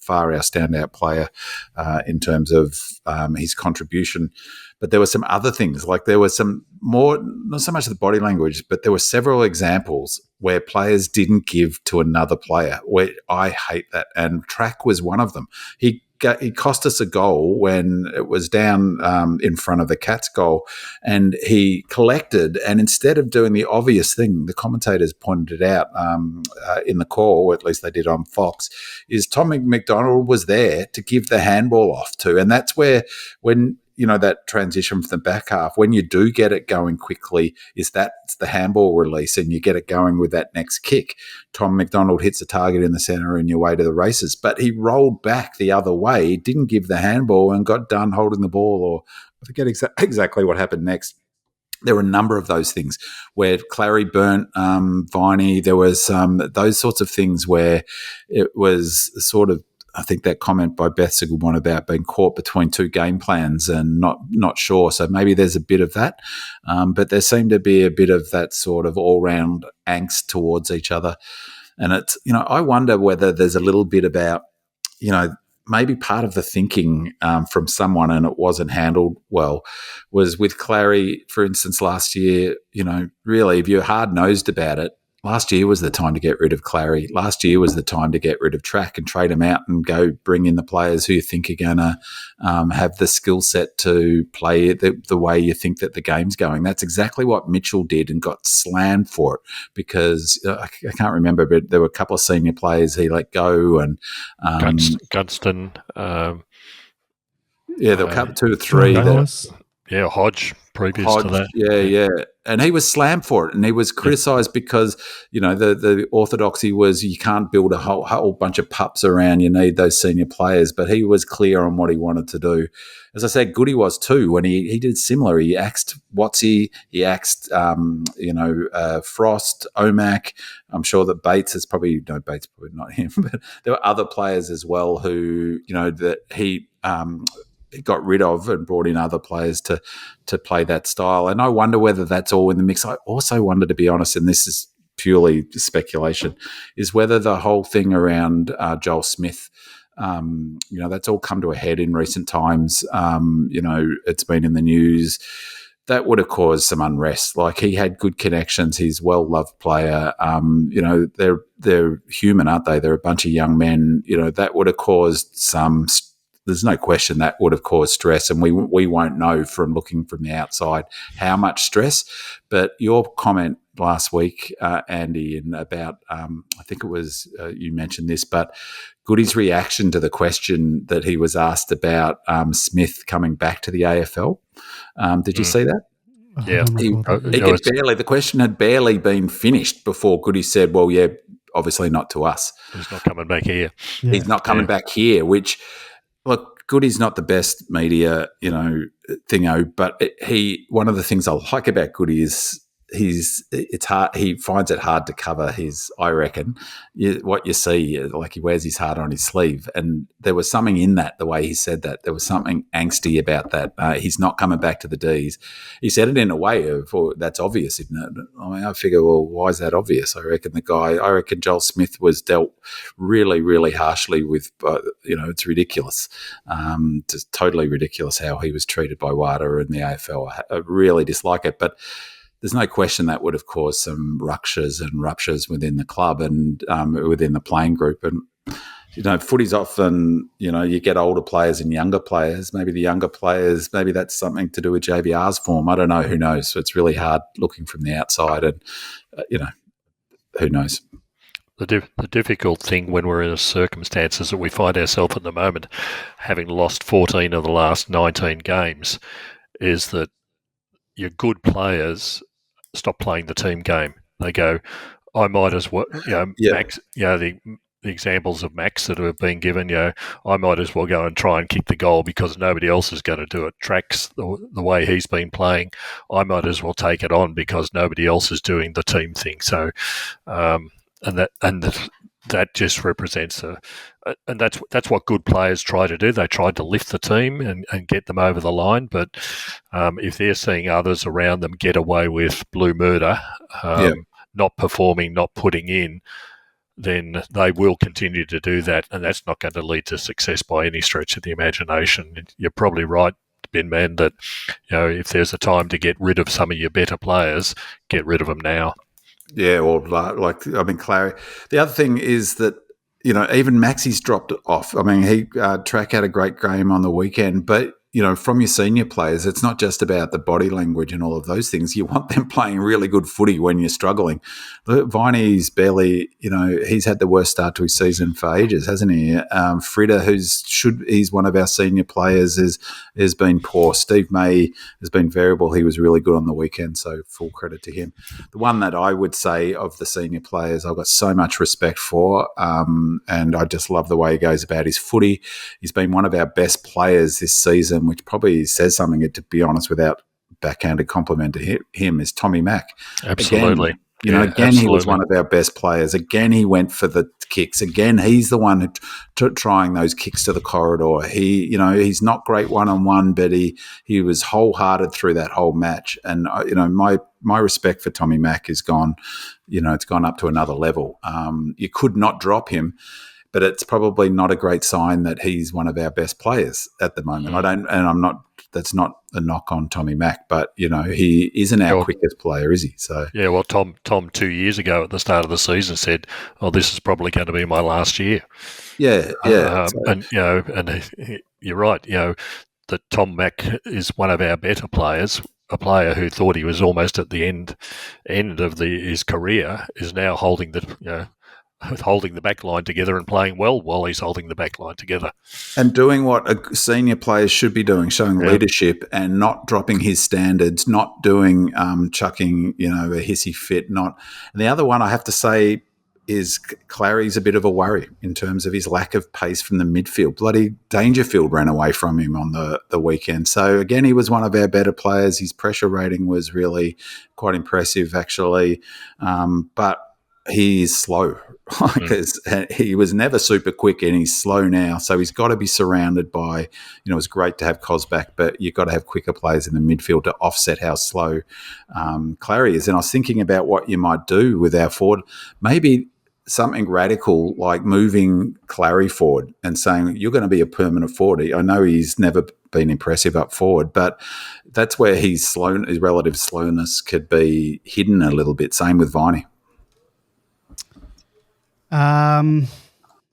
far our standout player in terms of his contribution. But there were some other things, like there was some more, not so much the body language, but there were several examples where players didn't give to another player, where I hate that. And Track was one of them. He cost us a goal when it was down in front of the Cats goal, and he collected, and instead of doing the obvious thing, the commentators pointed it out in the call, or at least they did on Fox, is Tom McDonald was there to give the handball off to. And that's where, when that transition from the back half, when you do get it going quickly, is that's the handball release, and you get it going with that next kick. Tom McDonald hits a target in the centre and you're away to the races. But he rolled back the other way, didn't give the handball, and got done holding the ball, or I forget exactly what happened next. There were a number of those things where Clary burnt 𝗍𝗀. There was those sorts of things where it was sort of, I think that comment by 𝗍ecie 𝗰𝗶𝗹 about being caught between two game plans and not sure. So maybe there's a bit of that, but there seemed to be a bit of that sort of all-round angst towards each other. And it's, I wonder whether there's a little bit about, maybe part of the thinking from someone, and it wasn't handled well, was with Clary, for instance, last year, really, if you're hard-nosed about it, last year was the time to get rid of Clary. Last year was the time to get rid of Track and trade them out and go bring in the players who you think are going to have the skill set to play the way you think that the game's going. That's exactly what Mitchell did and got slammed for it because I can't remember, but there were a couple of senior players he let go and Gunston. There were a couple, 2 or 3. Hodge previous to that. Yeah. And he was slammed for it, and he was criticised because, the orthodoxy was you can't build a whole bunch of pups around. You need those senior players. But he was clear on what he wanted to do. As I said, Goody was too when he did similar. He axed 𝗍𝗀, he axed, Frost, Omac. I'm sure that Bates is probably not him, but there were other players as well who, that he got rid of and brought in other players to play that style. And I wonder whether that's all in the mix. I also wonder, to be honest, and this is purely speculation, is whether the whole thing around Joel Smith, that's all come to a head in recent times. It's been in the news. That would have caused some unrest. Like, he had good connections. He's a well-loved player. They're human, aren't they? They're a bunch of young men. That would have caused some. There's no question that would have caused stress, and we won't know from looking from the outside how much stress. But your comment last week, Andy, and about I think it was you mentioned this, but Goody's reaction to the question that he was asked about Smith coming back to the AFL. Did you see that? Yeah, the question had barely been finished before Goody said, "Well, yeah, obviously not to us. He's not coming back here. Yeah. He's not coming back here," which. Look, Goody's not the best media, thingo, but one of the things I like about Goody is it's hard. He finds it hard to cover I reckon, what you see, like he wears his heart on his sleeve. And there was something in that, the way he said that. There was something angsty about that. He's not coming back to the Dees. He said it in a way of, that's obvious, isn't it? I mean, I figure, well, why is that obvious? I reckon Joel Smith was dealt really, really harshly with, it's ridiculous. Just totally ridiculous how he was treated by WADA and the AFL. I really dislike it, but there's no question that would have caused some ruptures within the club and within the playing group. And, footy's often, you get older players and younger players. Maybe the younger players, maybe that's something to do with JVR's form. I don't know. Who knows? So it's really hard looking from the outside and, who knows? The difficult thing when we're in the circumstances that we find ourselves at the moment, having lost 14 of the last 19 games, is that your good players stop playing the team game. They go, I might as well, Max, the examples of Max that have been given, I might as well go and try and kick the goal because nobody else is going to do it. Track's the way he's been playing, I might as well take it on because nobody else is doing the team thing. So, that just represents and that's what good players try to do. They try to lift the team and get them over the line. But if they're seeing others around them get away with blue murder, not performing, not putting in, then they will continue to do that, and that's not going to lead to success by any stretch of the imagination. You're probably right, Ben Man, that if there's a time to get rid of some of your better players, get rid of them now. Yeah, or Clary. The other thing is that, even Maxie's dropped off. I mean, Track had a great game on the weekend, but, from your senior players, it's not just about the body language and all of those things. You want them playing really good footy when you're struggling. 𝗍𝗀's barely, he's had the worst start to his season for ages, hasn't he? Frida, he's one of our senior players, has been poor. Steve May has been variable. He was really good on the weekend, so full credit to him. The one that I would say of the senior players I've got so much respect for, and I just love the way he goes about his footy. He's been one of our best players this season season, which probably says something, to be honest, without backhanded compliment to him, is Tommy Mack. Absolutely. Again, he was one of our best players. Again, he went for the kicks. Again, he's the one trying those kicks to the corridor. He's not great one-on-one, but he was wholehearted through that whole match. And, my respect for Tommy Mack is gone, it's gone up to another level. You could not drop him, but it's probably not a great sign that he's one of our best players at the moment. That's not a knock on Tommy Mack, but he isn't our quickest player, is he? So yeah, well, Tom 2 years ago at the start of the season said, "Oh, this is probably going to be my last year." Yeah. And you're right. That Tom Mack is one of our better players. A player who thought he was almost at the end of his career is now holding the back line together and playing well while he's holding the back line together. And doing what a senior player should be doing, showing leadership and not dropping his standards, not doing chucking, a hissy fit. And the other one I have to say is Clary's a bit of a worry in terms of his lack of pace from the midfield. Bloody Dangerfield ran away from him on the weekend. So, again, he was one of our better players. His pressure rating was really quite impressive, actually. But he's slow. He was never super quick, and he's slow now. So he's got to be surrounded by, it's great to have Cos back, but you've got to have quicker players in the midfield to offset how slow Clary is. And I was thinking about what you might do with our forward. Maybe something radical like moving Clary forward and saying, you're going to be a permanent forward. I know he's never been impressive up forward, but that's where his relative slowness could be hidden a little bit. Same with 𝗍ine.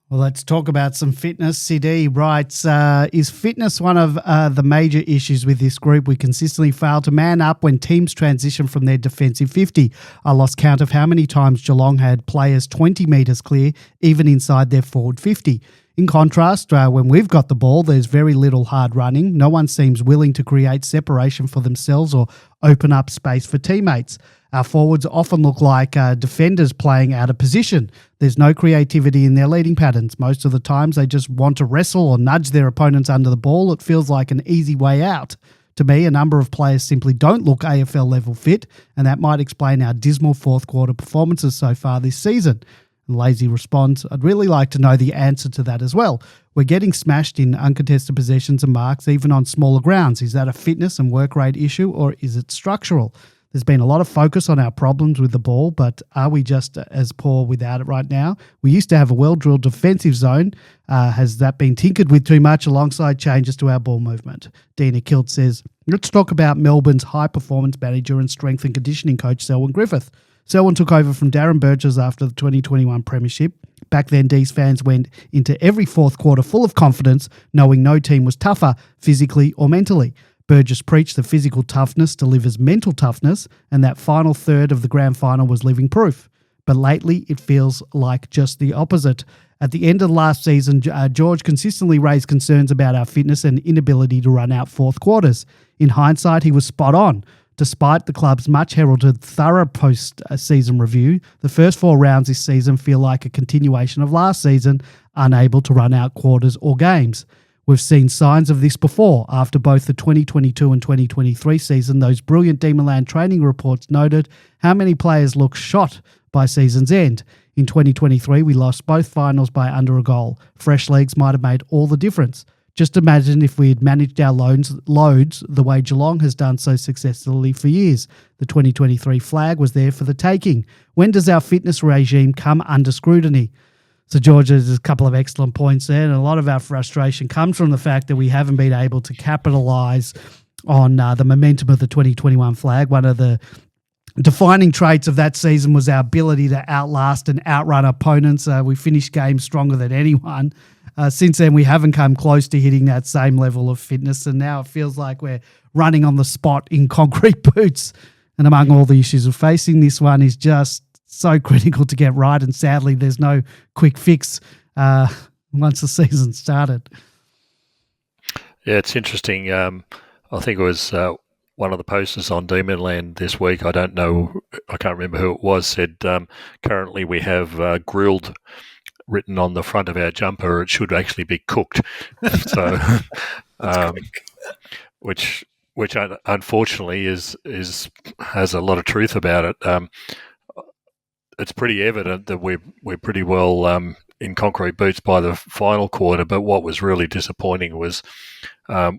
Well, let's talk about some fitness. CD writes, is fitness one of the major issues with this group? We consistently fail to man up when teams transition from their defensive 50. I lost count of how many times Geelong had players 20 metres clear, even inside their forward 50. In contrast, when we've got the ball, there's very little hard running. No one seems willing to create separation for themselves or open up space for teammates. Our forwards often look like defenders playing out of position. There's no creativity in their leading patterns. Most of the times they just want to wrestle or nudge their opponents under the ball. It feels like an easy way out. To me, a number of players simply don't look AFL level fit, and that might explain our dismal fourth quarter performances so far this season. And Lazy responds, I'd really like to know the answer to that as well. We're getting smashed in uncontested possessions and marks even on smaller grounds. Is that a fitness and work rate issue, or is it structural? There's been a lot of focus on our problems with the ball, but are we just as poor without it right now? We used to have a well-drilled defensive zone. Has that been tinkered with too much alongside changes to our ball movement? Dina Kilt says, let's talk about Melbourne's high-performance manager and strength and conditioning coach, Selwyn Griffith. Selwyn took over from Darren Burgess after the 2021 premiership. Back then, Dees fans went into every fourth quarter full of confidence, knowing no team was tougher physically or mentally. Burgess preached that physical toughness delivers mental toughness, and that final third of the grand final was living proof. But lately, it feels like just the opposite. At the end of the last season, George consistently raised concerns about our fitness and inability to run out fourth quarters. In hindsight, he was spot on. Despite the club's much-heralded thorough post-season review, the first 4 rounds this season feel like a continuation of last season, unable to run out quarters or games. We've seen signs of this before. After both the 2022 and 2023 season, those brilliant Demonland training reports noted how many players look shot by season's end. In 2023, we lost both finals by under a goal. Fresh legs might have made all the difference. Just imagine if we had managed our loads the way Geelong has done so successfully for years. The 2023 flag was there for the taking. When does our fitness regime come under scrutiny? So, George, there's a couple of excellent points there, and a lot of our frustration comes from the fact that we haven't been able to capitalise on the momentum of the 2021 flag. One of the defining traits of that season was our ability to outlast and outrun opponents. We finished games stronger than anyone. Since then, we haven't come close to hitting that same level of fitness, and now it feels like we're running on the spot in concrete boots. And among all the issues we're facing, this one is just so critical to get right, and sadly there's no quick fix once the season started. Yeah, it's interesting. I think it was one of the posters on Demonland this week, I can't remember who it was, said currently we have grilled written on the front of our jumper. It should actually be cooked. So which unfortunately has a lot of truth about it. It's pretty evident that we're pretty well in concrete boots by the final quarter. But what was really disappointing was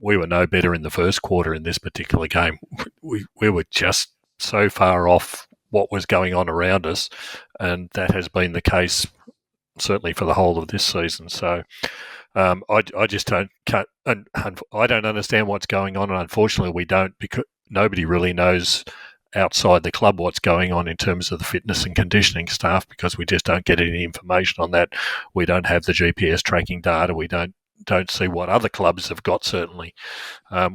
we were no better in the first quarter in this particular game. We were just so far off what was going on around us, and that has been the case certainly for the whole of this season. So I just don't cut, and I don't understand what's going on, and unfortunately we don't, because nobody really knows outside the club what's going on in terms of the fitness and conditioning staff, because we just don't get any information on that. We don't have the GPS tracking data. We don't see what other clubs have got, certainly.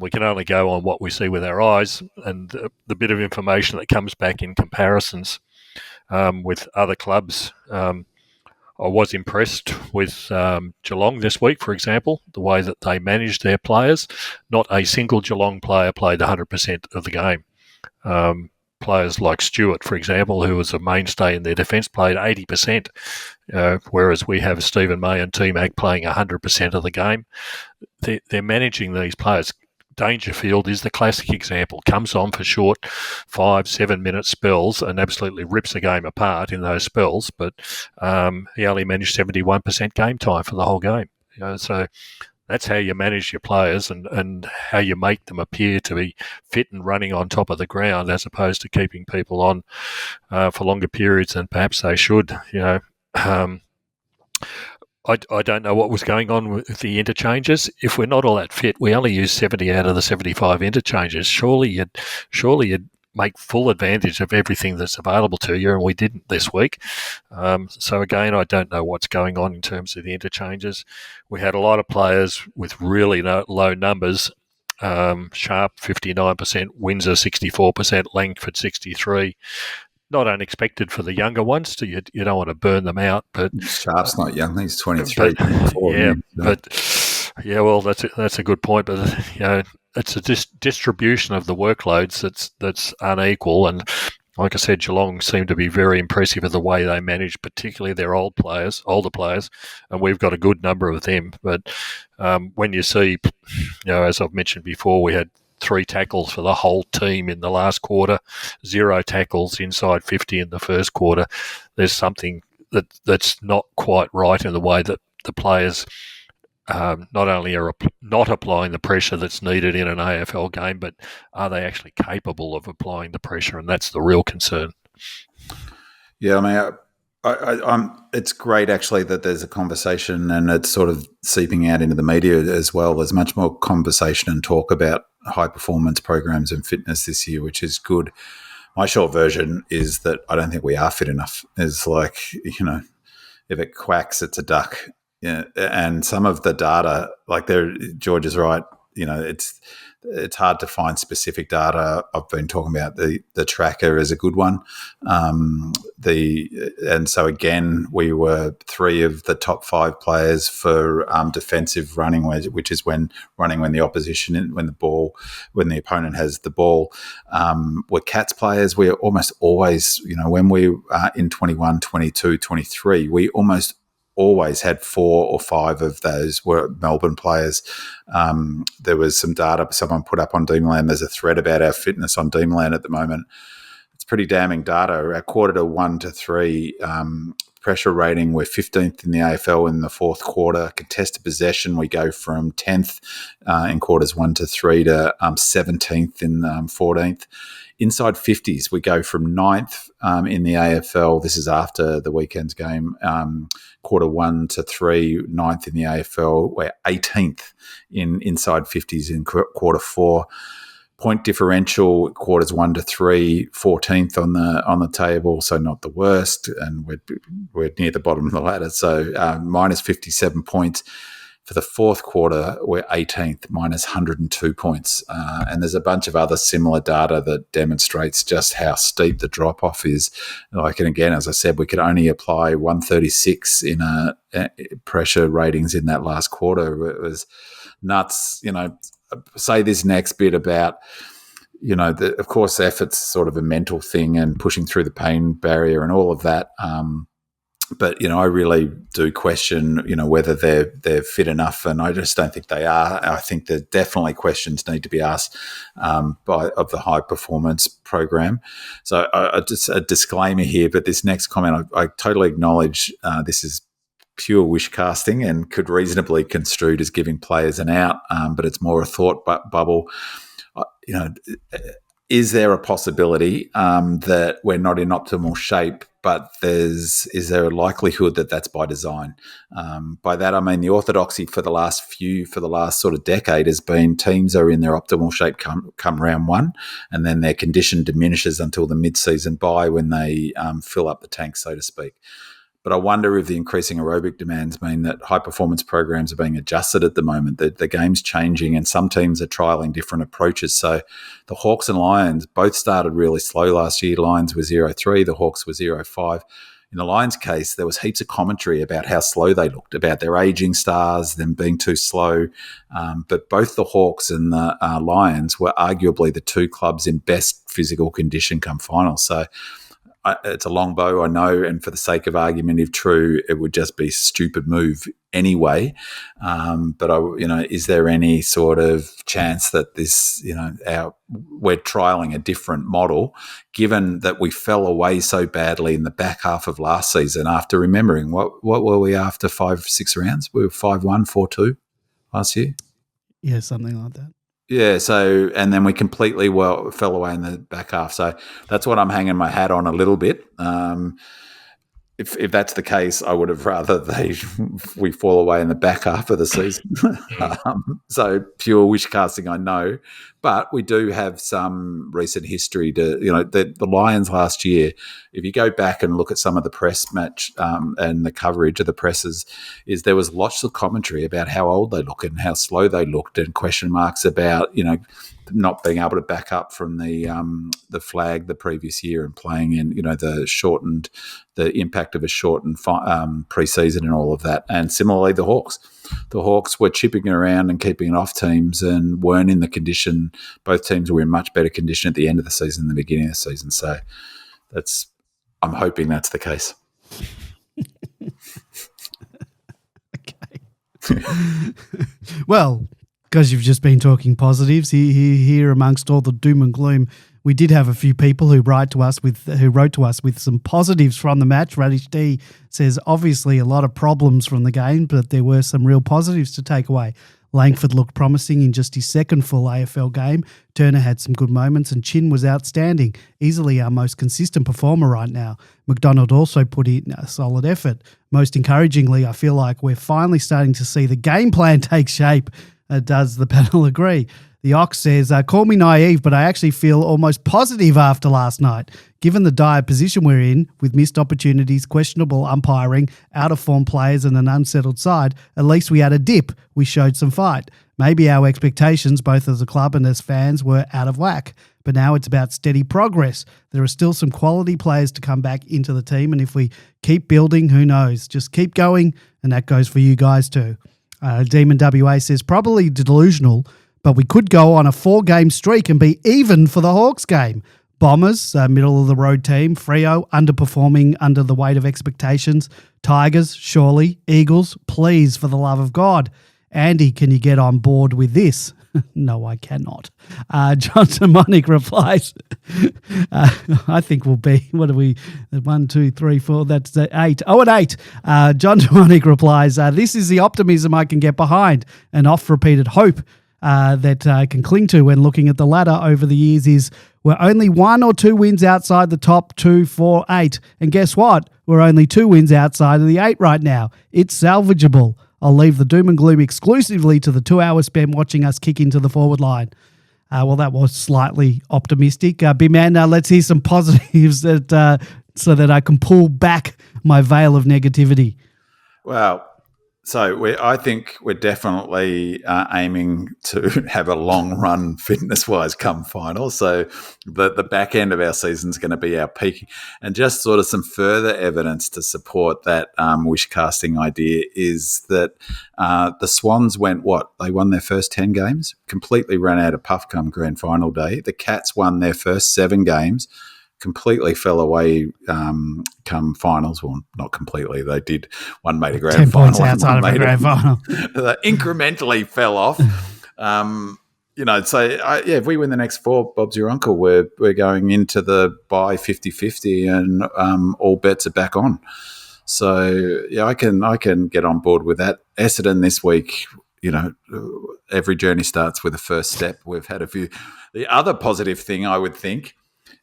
We can only go on what we see with our eyes, and the bit of information that comes back in comparisons with other clubs. I was impressed with Geelong this week, for example, the way that they managed their players. Not a single Geelong player played 100% of the game. Players like Stewart, for example, who was a mainstay in their defence, played 80%, whereas we have Stephen May and T-Mac playing 100% of the game. They're managing these players. Dangerfield is the classic example. Comes on for short 5-7 minute spells and absolutely rips the game apart in those spells, but he only managed 71% game time for the whole game. So that's how you manage your players and how you make them appear to be fit and running on top of the ground, as opposed to keeping people on for longer periods than perhaps they should. I don't know what was going on with the interchanges. If we're not all that fit, we only use 70 out of the 75 interchanges. Surely you'd make full advantage of everything that's available to you, and we didn't this week. So again, I don't know what's going on in terms of the interchanges. We had a lot of players with really low numbers. Sharp 59%, Windsor 64%, Langford 63%. Not unexpected for the younger ones. You don't want to burn them out, but Sharp's not young. He's 23. Well, that's a good point. But it's a distribution of the workloads that's unequal. And like I said, Geelong seemed to be very impressive of the way they managed, particularly their older players, and we've got a good number of them. But when you see, as I've mentioned before, we had 3 tackles for the whole team in the last quarter, 0 tackles inside 50 in the first quarter. There's something that's not quite right in the way that the players not only are not applying the pressure that's needed in an AFL game, but are they actually capable of applying the pressure? And that's the real concern. Yeah, I mean, it's great actually that there's a conversation and it's sort of seeping out into the media as well. There's much more conversation and talk about high performance programs and fitness this year, which is good. My short version is that I don't think we are fit enough. It's like, if it quacks, it's a duck. Yeah, and some of the data, like George is right. It's hard to find specific data. I've been talking about the tracker is a good one. And so again, we were 3 of the top 5 players for defensive running, which is when the opposition, when the opponent has the ball. We're Cats players. We're almost always, when we are in 21, 22, 23, we almost always had 4 or 5 of those were Melbourne players. There was some data someone put up on Demonland. There's a thread about our fitness on Demonland at the moment. It's pretty damning data. Our quarter to 1 to 3 pressure rating, we're 15th in the AFL in the fourth quarter. Contested possession, we go from 10th in quarters 1 to 3 to 17th in 14th. Inside 50s, we go from 9th in the AFL. This is after the weekend's game. Quarter 1 to 3, 9th in the AFL. We're 18th in inside 50s in quarter 4. Point differential, quarters 1 to 3, 14th on the table, so not the worst, and we're near the bottom of the ladder. So minus 57 points. For the fourth quarter, we're 18th, minus 102 points. And there's a bunch of other similar data that demonstrates just how steep the drop-off is. And again, as I said, we could only apply 136 in pressure ratings in that last quarter. It was nuts. Say this next bit about, of course, effort's sort of a mental thing and pushing through the pain barrier and all of that. but I really do question, whether they're fit enough, and I just don't think they are. I think that definitely questions need to be asked of the high performance program. So just a disclaimer here, but this next comment, I totally acknowledge this is pure wish casting and could reasonably construed as giving players an out, but it's more a thought bubble. Is there a possibility that we're not in optimal shape, but is there a likelihood that that's by design? By that I mean the orthodoxy for the last sort of decade has been teams are in their optimal shape come round one, and then their condition diminishes until the mid-season bye when they fill up the tank, so to speak. But I wonder if the increasing aerobic demands mean that high-performance programs are being adjusted at the moment. The game's changing and some teams are trialling different approaches. So the Hawks and Lions both started really slow last year. Lions were 0-3, the Hawks were 0-5. In the Lions' case, there was heaps of commentary about how slow they looked, about their ageing stars, them being too slow. But both the Hawks and the Lions were arguably the two clubs in best physical condition come final. So it's a long bow, I know, and for the sake of argument, if true, it would just be a stupid move anyway. But is there any sort of chance that this, we're trialing a different model, given that we fell away so badly in the back half of last season? After remembering what were we after 5-6 rounds? We were 5-1, 4-2 last year. Yeah, something like that. Yeah, so and then we completely fell away in the back half. So that's what I'm hanging my hat on a little bit. If that's the case, I would have rather we fall away in the back half of the season. So pure wish casting, I know, but we do have some recent history to the Lions last year. If you go back and look at some of the press match and the coverage of the presses, there was lots of commentary about how old they look and how slow they looked, and question marks about not being able to back up from the flag the previous year and playing in the impact of a shortened pre-season and all of that. And similarly, the Hawks were chipping around and keeping it off teams and weren't in the condition. Both teams were in much better condition at the end of the season than the beginning of the season. So I'm hoping that's the case. Okay. Well, because you've just been talking positives here amongst all the doom and gloom, we did have a few people who wrote to us with some positives from the match. Radish D says, obviously a lot of problems from the game, but there were some real positives to take away. Langford looked promising in just his second full AFL game. Turner had some good moments and Chin was outstanding, easily our most consistent performer right now. McDonald also put in a solid effort. Most encouragingly, I feel like we're finally starting to see the game plan take shape. Does the panel agree? The Ox says, call me naive, but I actually feel almost positive after last night. Given the dire position we're in, with missed opportunities, questionable umpiring, out-of-form players and an unsettled side, at least we had a dip. We showed some fight. Maybe our expectations, both as a club and as fans, were out of whack. But now it's about steady progress. There are still some quality players to come back into the team, and if we keep building, who knows? Just keep going, and that goes for you guys too. Demon WA says, probably delusional, but we could go on a 4-game streak and be even for the Hawks game. Bombers, middle-of-the-road team. Freo, underperforming under the weight of expectations. Tigers, surely. Eagles, please, for the love of God. Andy, can you get on board with this? No, I cannot. John Demonic replies, I think we'll be, what are we, 1, 2, 3, 4, that's 8. 0-8. John Demonic replies, this is the optimism I can get behind, an oft-repeated hope that I can cling to when looking at the ladder over the years is we're only 1 or 2 wins outside the top 2, 4, 8. And guess what? We're only 2 wins outside of the 8 right now. It's salvageable. I'll leave the doom and gloom exclusively to the 2 hours spent watching us kick into the forward line. Well, that was slightly optimistic. B-Man, let's hear some positives so that I can pull back my veil of negativity. Well, so I think we're definitely aiming to have a long run fitness-wise come final. So the back end of our season is going to be our peak. And just sort of some further evidence to support that wish-casting idea is that the Swans they won their first 10 games, completely ran out of puff come grand final day. The Cats won their first 7 games, completely fell away come finals. Well, not completely. They did. One made a grand 10 final. points outside of a grand final. They incrementally fell off. If we win the next 4, Bob's your uncle. We're going into the bye 50-50 and all bets are back on. So, yeah, I can get on board with that. Essendon this week, every journey starts with a first step. We've had a few. The other positive thing I would think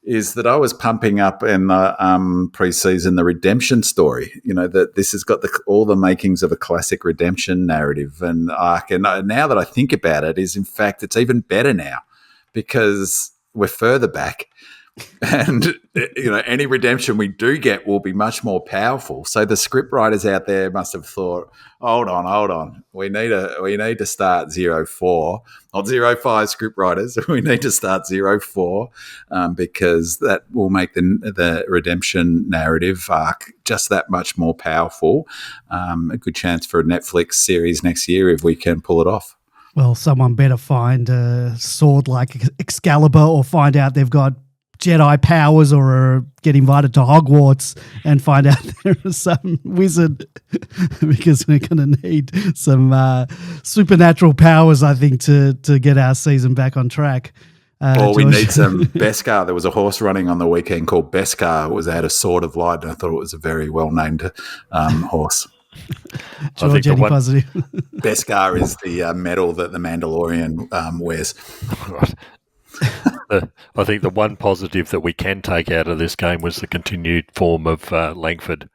is that I was pumping up in the pre-season the redemption story, that this has got all the makings of a classic redemption narrative and arc. And now that I think about it, is in fact it's even better now because we're further back. And, any redemption we do get will be much more powerful. So the script writers out there must have thought, hold on. We need to start 0-4, not 0-5 script writers. We need to start 0-4 because that will make the redemption narrative arc just that much more powerful. A good chance for a Netflix series next year if we can pull it off. Well, someone better find a sword like 𝗟𝗶𝘀𝗁 or find out they've got Jedi powers or get invited to Hogwarts and find out there's some wizard because we're going to need some supernatural powers, I think, to get our season back on track. We need some 𝗍𝗀𝗃. There was a horse running on the weekend called 𝗍𝗃𝗃. It was out of Sword of Light, and I thought it was a very well-named horse. George, any positive? 𝗍𝗃𝗃 is the medal that the Mandalorian wears. Right. I think the one positive that we can take out of this game was the continued form of Langford.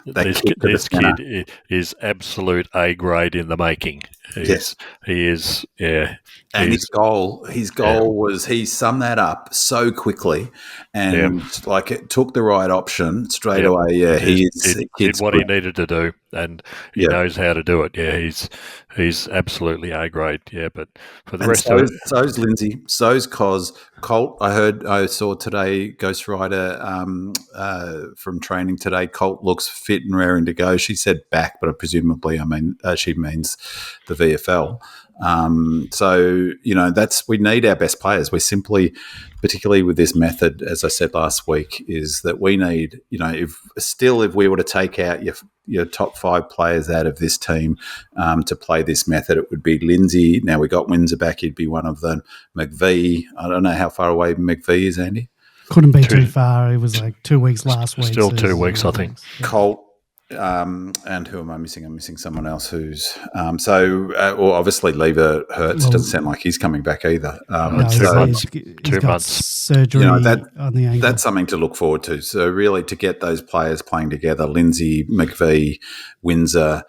This kid is absolute A grade in the making. He is. And his goal was he summed that up so quickly, and it took the right option straight away. Yeah, he did what he needed to do, and he knows how to do it. Yeah, he's absolutely A grade. Yeah, but for the rest of it, so's Lindsay, so's Cos. Colt, I saw today, Ghost Rider from training today. Colt looks fit and raring to go. She said back, but presumably, she means the VFL. We need our best players. We simply, particularly with this method, as I said last week, is that we need, if we were to take out your top 5 players out of this team to play this method, it would be Lindsay. Now we got Windsor back; he'd be one of them. McVie. I don't know how far away McVie is, Andy. Couldn't be too far. It was like 2 weeks last week. Still 2 weeks, I think. Colt. And who am I missing? I'm missing someone else who's obviously Lever Hurts. Doesn't sound like he's coming back either. 2 months. He's got surgery on the ankle. That's something to look forward to. So really, to get those players playing together, Lindsay, McVie, Windsor,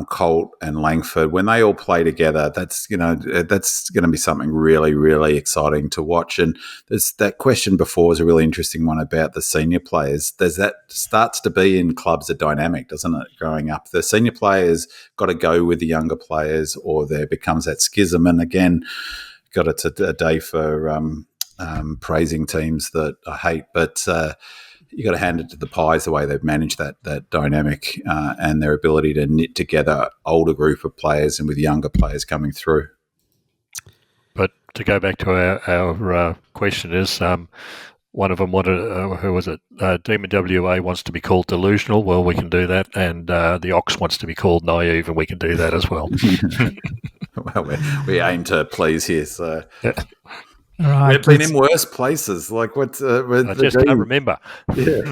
Colt, and Langford, when they all play together, that's going to be something really, really exciting to watch. And there's that question before is a really interesting one about the senior players. That starts to be in clubs a dynamic, doesn't it? Growing up, the senior players got to go with the younger players, or there becomes that schism. And again, got it a day for praising teams that I hate, but. You got to hand it to the Pies the way they've managed that dynamic and their ability to knit together older group of players and with younger players coming through. But to go back to our questioners, one of them wanted, who was it? Demon WA wants to be called delusional. Well, we can do that. And the Ox wants to be called naive, and we can do that as well. Well, we aim to please here. So. Yeah. All right, we've been in worse places. Like what? I just can't remember. Yeah,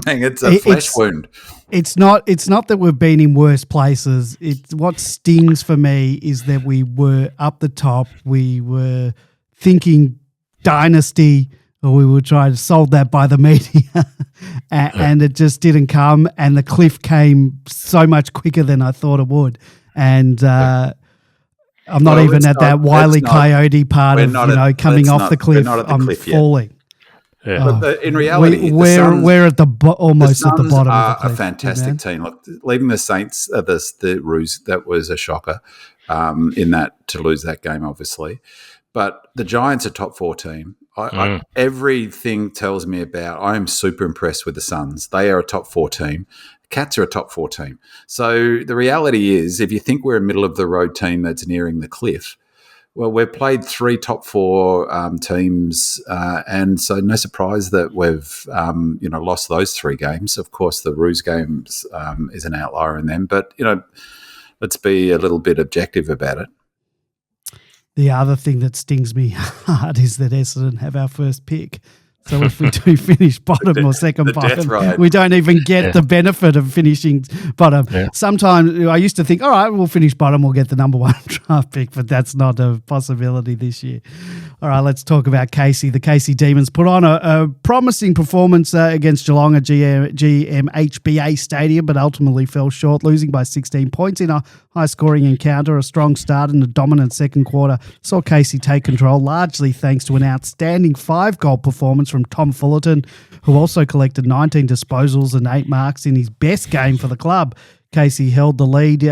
it's a flesh wound. It's not that we've been in worse places. It's what stings for me is that we were up the top. We were thinking dynasty, or we were trying to solve that by the media, and it just didn't come. And the cliff came so much quicker than I thought it would. And I'm not even at that Wile E. Coyote part of coming off the cliff. I'm falling. Yeah. But in reality, we're at almost at the bottom of the cliff. A fantastic team. Look, leaving the Saints, the Roos, that was a shocker. In that to lose that game, obviously, but the Giants are top 4 team. Everything tells me about. I am super impressed with the Suns. They are a top 4 team. Cats are a top 4 team. So the reality is, if you think we're a middle of the road team that's nearing the cliff, Well, we've played 3 top 4 teams, and so no surprise that we've lost those 3 games. Of course, the Roos games is an outlier in them, but let's be a little bit objective about it. The other thing that stings me hard is that Essendon have our first pick. So if we do finish bottom or second bottom, we don't even get the benefit of finishing bottom. Yeah. Sometimes I used to think, all right, we'll finish bottom, we'll get the number 1 draft pick, but that's not a possibility this year. All right, let's talk about 𝗪𝗂. The 𝗪𝗂 Demons put on a promising performance against Geelong at GMHBA Stadium, but ultimately fell short, losing by 16 points in a high-scoring encounter. A strong start and a dominant second quarter saw 𝗪𝗂 take control, largely thanks to an outstanding 5-goal performance from Tom Fullerton, who also collected 19 disposals and 8 marks in his best game for the club. 𝗪𝗂 held the lead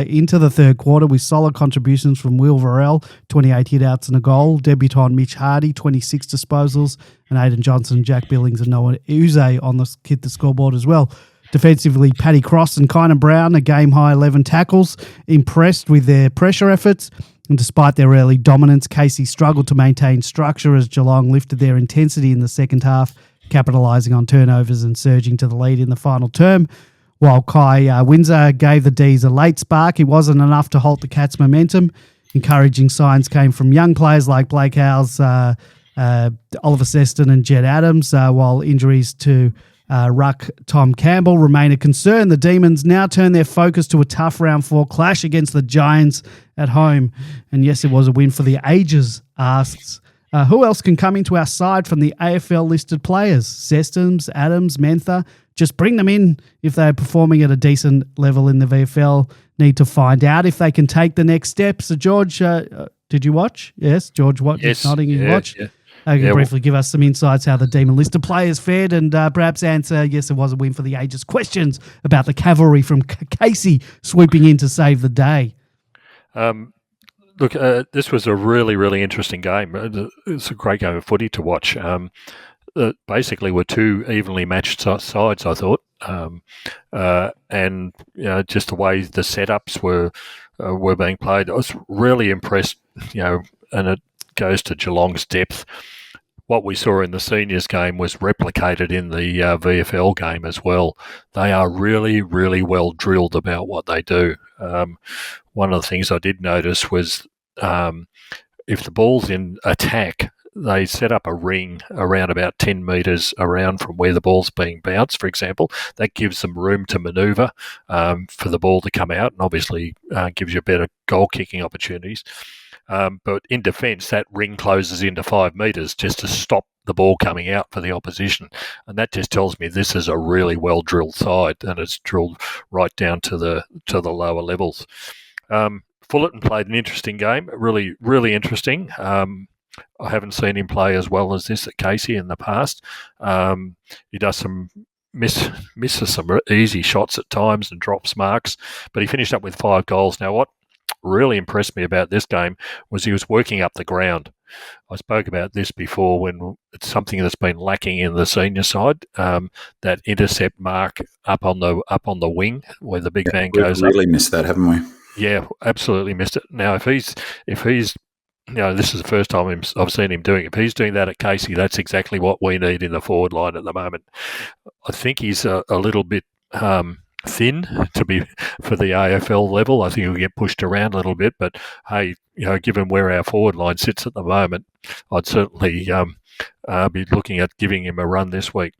into the third quarter with solid contributions from Will Varell, 28 hit-outs and a goal, debutant Mitch Hardy, 26 disposals, and Aidan Johnson, Jack Billings and Noah Uze on hit the scoreboard as well. Defensively, Paddy Cross and Kynan Brown, a game-high 11 tackles, impressed with their pressure efforts. And despite their early dominance, 𝗪𝗂 struggled to maintain structure as Geelong lifted their intensity in the second half, capitalising on turnovers and surging to the lead in the final term. While Kai Windsor gave the Dees a late spark, it wasn't enough to halt the Cats' momentum. Encouraging signs came from young players like Blake Howes, Oliver Seston and Jed Adams, while injuries to ruck Tom Campbell remain a concern. The Demons now turn their focus to a tough round 4 clash against the Giants at home. And yes, it was a win for the ages, asks. Who else can come into our side from the AFL listed players? Sestons, Adams, Mentha. Just bring them in if they're performing at a decent level in the VFL. Need to find out if they can take the next step. So, George, did you watch? Yes, George, what? Yes. Nodding, you watched? Yeah. You can briefly give us some insights how the Demon listed players fared and perhaps answer, yes, it was a win for the ages. Questions about the cavalry from 𝗪𝗂 swooping in to save the day. Look, this was a really, really interesting game. It's a great game of footy to watch. Basically, were 2 evenly matched sides, I thought, and just the way the setups were being played, I was really impressed. And it goes to Geelong's depth. What we saw in the seniors game was replicated in the VFL game as well. They are really, really well drilled about what they do. One of the things I did notice was if the ball's in attack, they set up a ring around about 10 metres around from where the ball's being bounced, for example. That gives them room to manoeuvre for the ball to come out, and obviously gives you better goal-kicking opportunities. But in defence, that ring closes into 5 metres just to stop the ball coming out for the opposition. And that just tells me this is a really well-drilled side, and it's drilled right down to the lower levels. Fullerton played an interesting game, really, really interesting. I haven't seen him play as well as this at 𝗪𝗂 in the past. He does some misses some easy shots at times and drops marks, but he finished up with 5 goals. Now, what really impressed me about this game was he was working up the ground. I spoke about this before when it's something that's been lacking in the senior side, that intercept mark up on the wing where the big man goes up. We've really missed that, haven't we? Yeah, absolutely missed it. Now, if he's this is the first time I've seen him doing it. If he's doing that at 𝗪𝗂, that's exactly what we need in the forward line at the moment. I think he's a little bit thin for the AFL level. I think he'll get pushed around a little bit, but hey, given where our forward line sits at the moment, I'd certainly be looking at giving him a run this week.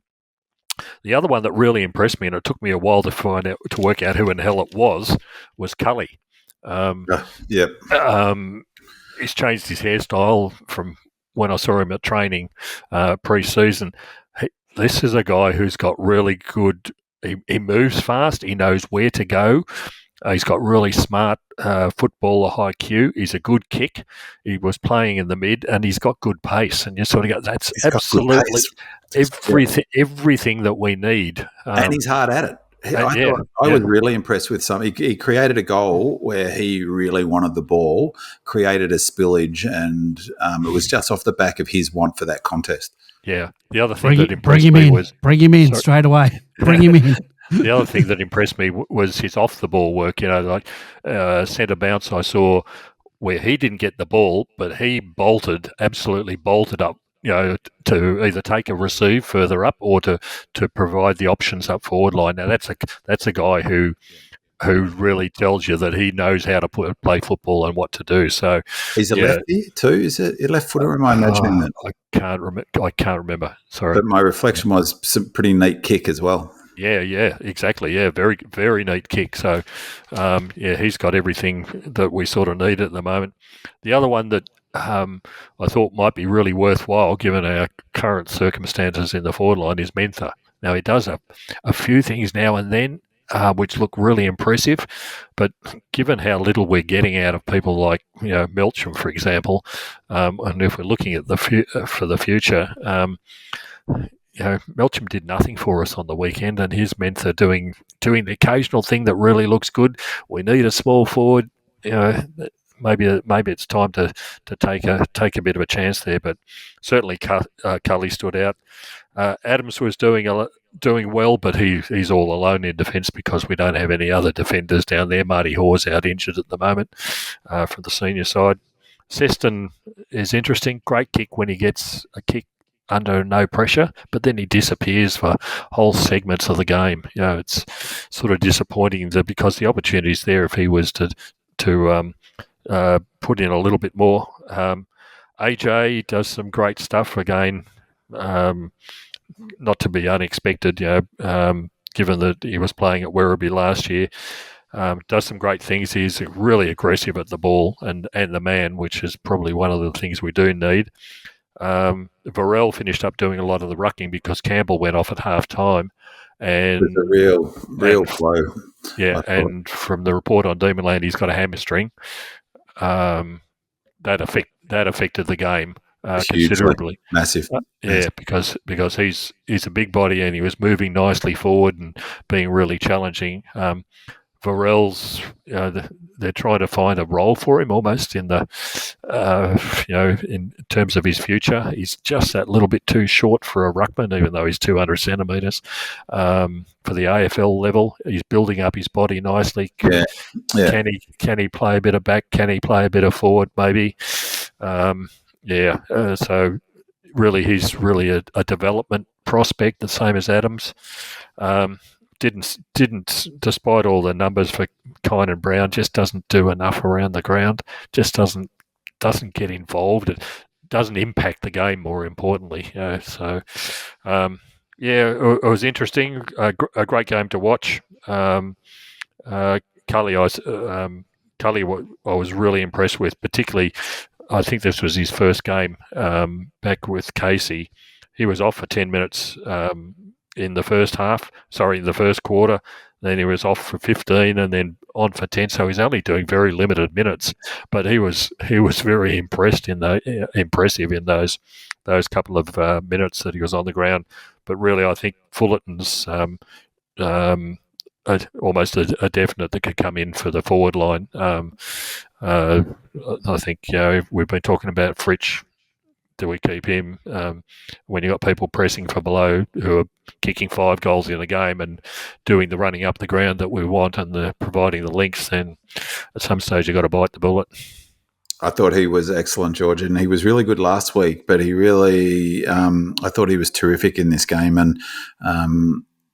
The other one that really impressed me, and it took me a while to work out who in the hell it was 𝗪𝗀. He's changed his hairstyle from when I saw him at training pre-season. This is a guy who's got really good. He moves fast. He knows where to go. He's got really smart footballer IQ. He's a good kick. He was playing in the mid, and he's got good pace. And you sort of go, that's absolutely everything that we need. And he's hard at it. I was really impressed with something. He created a goal where he really wanted the ball, created a spillage, and it was just off the back of his want for that contest. Yeah. The other thing that impressed me was... Bring him in straight away. Bring him in. The other thing that impressed me was his off-the-ball work. Centre bounce I saw where he didn't get the ball, but he absolutely bolted up, to either take a receive further up or to provide the options up forward line. Now that's a guy who really tells you that he knows how to play football and what to do. So He's a lefty too. Is it a left footer? Am I imagining that? I can't remember. Sorry, but my reflection was some pretty neat kick as well. Yeah, exactly. Yeah, very, very neat kick. So, he's got everything that we sort of need at the moment. The other one that I thought might be really worthwhile, given our current circumstances in the forward line, is Mentha. Now, he does a few things now and then, which look really impressive, but given how little we're getting out of people like 𝗟𝗀𝗀𝘁𝗰𝗀𝗀, for example, and if we're looking at for the future. 𝗟𝗀𝗀𝘁𝗀𝗀 did nothing for us on the weekend, and his Mentha doing the occasional thing that really looks good. We need a small forward. Maybe it's time to take a bit of a chance there, but certainly Cully stood out. Adams was doing well, but he's all alone in defence because we don't have any other defenders down there. Marty Hoare's out injured at the moment from the senior side. Seston is interesting. Great kick when he gets a kick under no pressure, but then he disappears for whole segments of the game. It's sort of disappointing because the opportunity's there if he was to put in a little bit more. AJ does some great stuff again, not to be unexpected, given that he was playing at Werribee last year. Does some great things. He's really aggressive at the ball and the man, which is probably one of the things we do need. Varel finished up doing a lot of the rucking because Campbell went off at half time, and with a real flow. Yeah, and from the report on Demonland, he's got a hamstring. That affected the game considerably. Massive. Because he's a big body and he was moving nicely forward and being really challenging. Varel's, they're trying to find a role for him almost in the, in terms of his future. He's just that little bit too short for a ruckman, even though he's 200 centimetres. For the AFL level, he's building up his body nicely. Yeah. Can he play a bit of back? Can he play a bit of forward? Maybe. So really, he's really a development prospect, the same as Adams. Didn't, despite all the numbers for Kine and Brown, just doesn't do enough around the ground. Just doesn't get involved. It doesn't impact the game. More importantly, it was interesting. A great game to watch. 𝗟𝗀𝗀𝘁𝗀𝗀, I was really impressed with. Particularly, I think this was his first game back with Casey. He was off for 10 minutes. In the first quarter, then he was off for 15 and then on for 10. So he's only doing very limited minutes, but he was very impressive in those couple of minutes that he was on the ground. But really, I think Fullerton's almost a definite that could come in for the forward line. I think we've been talking about Fritsch. Do we keep him? When you got people pressing from below who are kicking 5 goals in a game and doing the running up the ground that we want and providing the links, then at some stage you've got to bite the bullet. I thought he was excellent, George, and he was really good last week, but he really, I thought he was terrific in this game. And,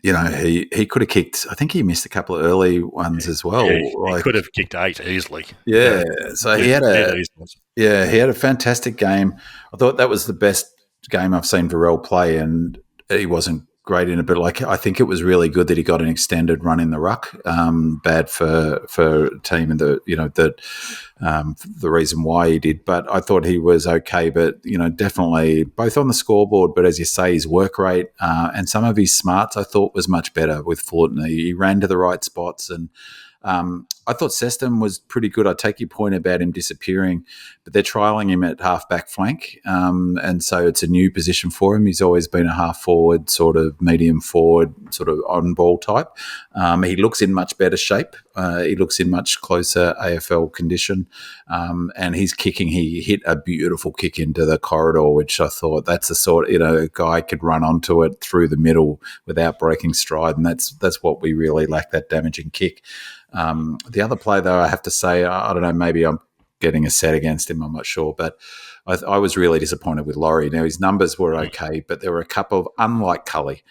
he could have kicked, I think he missed a couple of early ones as well. He could have kicked 8 easily. Yeah. So he had a fantastic game. I thought that was the best game I've seen Varel play, and he wasn't great in it, but I think it was really good that he got an extended run in the ruck. Bad for a team and the reason why he did, but I thought he was okay. But definitely both on the scoreboard, but as you say, his work rate and some of his smarts I thought was much better with Fullerton. He ran to the right spots, and I thought Seston was pretty good. I take your point about him disappearing, but they're trialling him at half-back flank, and so it's a new position for him. He's always been a half-forward, sort of medium forward, sort of on-ball type. He looks in much better shape. He looks in much closer AFL condition, and he's kicking. He hit a beautiful kick into the corridor, which I thought that's the sort, a guy could run onto it through the middle without breaking stride, and that's what we really lack, that damaging kick. The other play, though, I have to say, I don't know, maybe I'm getting a set against him. I'm not sure, but I was really disappointed with Laurie. Now his numbers were okay, but there were a couple of, unlike Cully,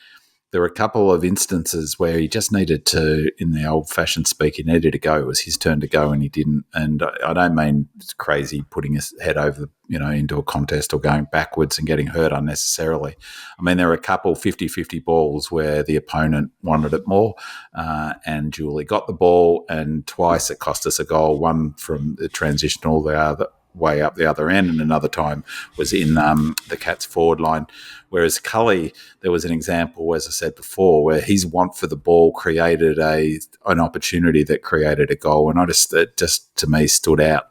there were a couple of instances where he just needed to, in the old-fashioned speak, he needed to go. It was his turn to go, and he didn't. And I don't mean it's crazy putting his head over, into a contest or going backwards and getting hurt unnecessarily. I mean, there were a couple 50-50 balls where the opponent wanted it more, and Julie got the ball, and twice it cost us a goal, one from the transition all the other way up the other end, and another time was in the Cats forward line. Whereas Cully, there was an example, as I said before, where his want for the ball created an opportunity that created a goal, and it just to me stood out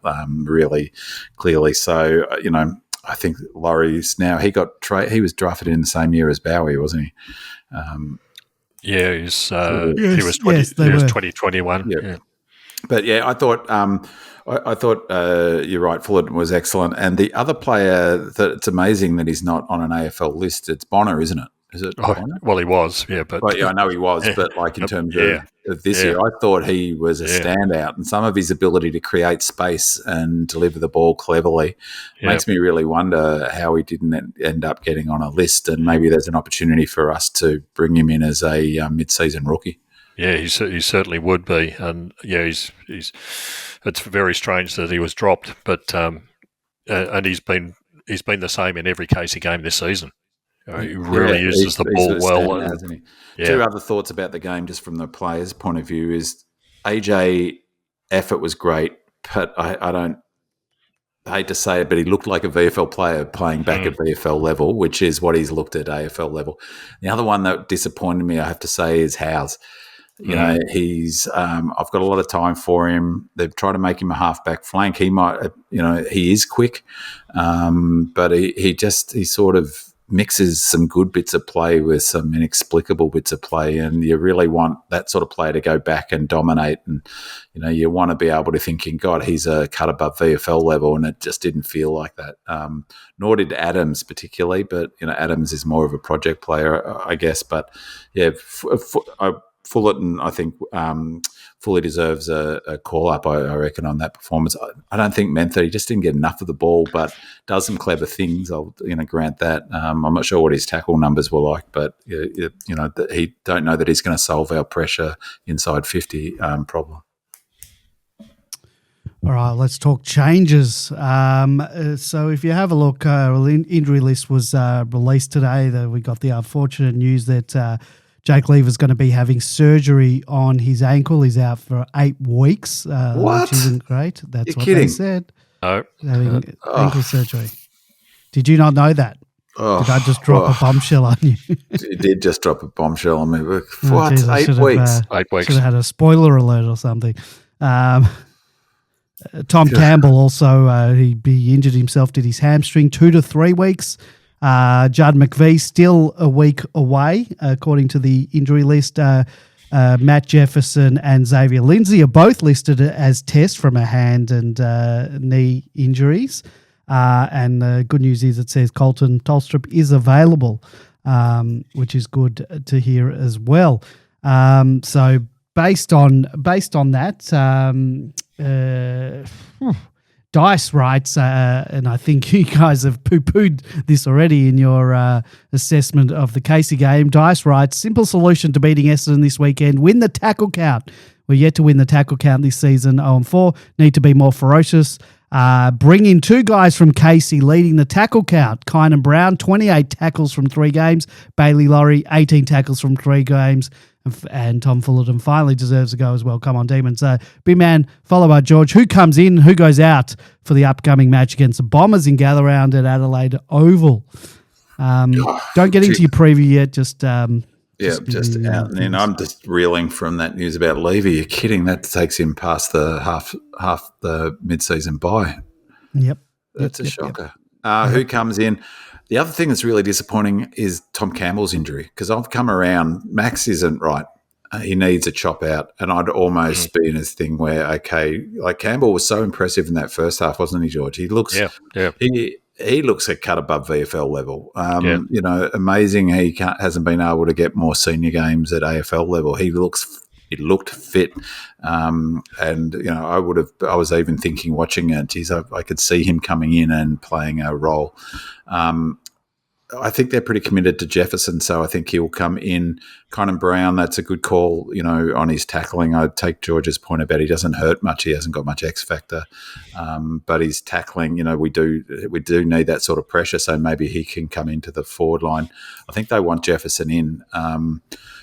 really clearly. So I think Laurie's now he was drafted in the same year as Bowie, wasn't he? Yeah, he was 2021. Yeah. But yeah, I thought you're right. Fullerton was excellent, and the other player that it's amazing that he's not on an AFL list. It's Bonner, isn't it? Is it? Bonner? Well, he was, yeah, but yeah, I know he was, but like in terms of this year, I thought he was a standout, and some of his ability to create space and deliver the ball cleverly makes me really wonder how he didn't end up getting on a list, and maybe there's an opportunity for us to bring him in as a mid-season rookie. Yeah, he certainly would be, and he's it's very strange that he was dropped, but and he's been the same in every Casey game this season. He really uses the ball well. Hasn't he? Two other thoughts about the game, just from the players' point of view, is AJ effort was great, but I hate to say it, but he looked like a VFL player playing back at VFL level, which is what he's looked at AFL level. The other one that disappointed me, I have to say, is Howes. He's I've got a lot of time for him. They've tried to make him a halfback flank. He might, he is quick, but he sort of mixes some good bits of play with some inexplicable bits of play, and you really want that sort of player to go back and dominate, and you want to be able to think, God, he's a cut above VFL level, and it just didn't feel like that. Nor did Adams particularly, but Adams is more of a project player, I guess. But yeah, Fullerton, I think, fully deserves a call-up, I reckon, on that performance. I don't think Mentha, he just didn't get enough of the ball, but does some clever things. I'll grant that. I'm not sure what his tackle numbers were like, but he don't know that he's going to solve our pressure inside 50 problem. All right, let's talk changes. So if you have a look, injury list was released today. We got the unfortunate news that Jake Lever's going to be having surgery on his ankle. He's out for 8 weeks, what? Which isn't great. That's You're what kidding. they said. No. Having ankle surgery. Did you not know that? Did I just drop a bombshell on you? You did just drop a bombshell on me. What? Geez, 8 weeks? 8 weeks. Should have had a spoiler alert or something. Tom Campbell also, he injured himself, did his hamstring, 2 to 3 weeks. Judd McVie still a week away, according to the injury list. Matt Jefferson and Xavier Lindsay are both listed as tests from a hand and knee injuries. And the good news is it says Colton Tolstrup is available, which is good to hear as well. So based on that, Dice writes, and I think you guys have poo-pooed this already in your assessment of the Casey game. Dice writes, simple solution to beating Essendon this weekend, win the tackle count. We're yet to win the tackle count this season, 0-4, need to be more ferocious. Bring in 2 guys from Casey leading the tackle count. Kynan Brown, 28 tackles from 3 games. Bailey Laurie, 18 tackles from 3 games. And Tom Fullerton finally deserves a go as well. Come on, Demons. Big man, followed by George. Who comes in, who goes out for the upcoming match against the Bombers in Gather Round at Adelaide Oval? Don't get into your preview yet. Just out. And I'm just reeling from that news about Levy. You're kidding. That takes him past the half the mid-season bye. Yep. That's a shocker. Who comes in? The other thing that's really disappointing is Tom Campbell's injury, because I've come around. Max isn't right. He needs a chop out, and I'd almost be in this thing where, okay, like Campbell was so impressive in that first half, wasn't he, George? He looks, he looks a cut above VFL level. Amazing. He hasn't been able to get more senior games at AFL level. He looks, he looked fit, and I was even thinking watching it, geez, I could see him coming in and playing a role. I think they're pretty committed to Jefferson, so I think he'll come in. Conan Brown, that's a good call, on his tackling. I take George's point about he doesn't hurt much. He hasn't got much X factor, but his tackling, we do need that sort of pressure. So maybe he can come into the forward line. I think they want Jefferson in.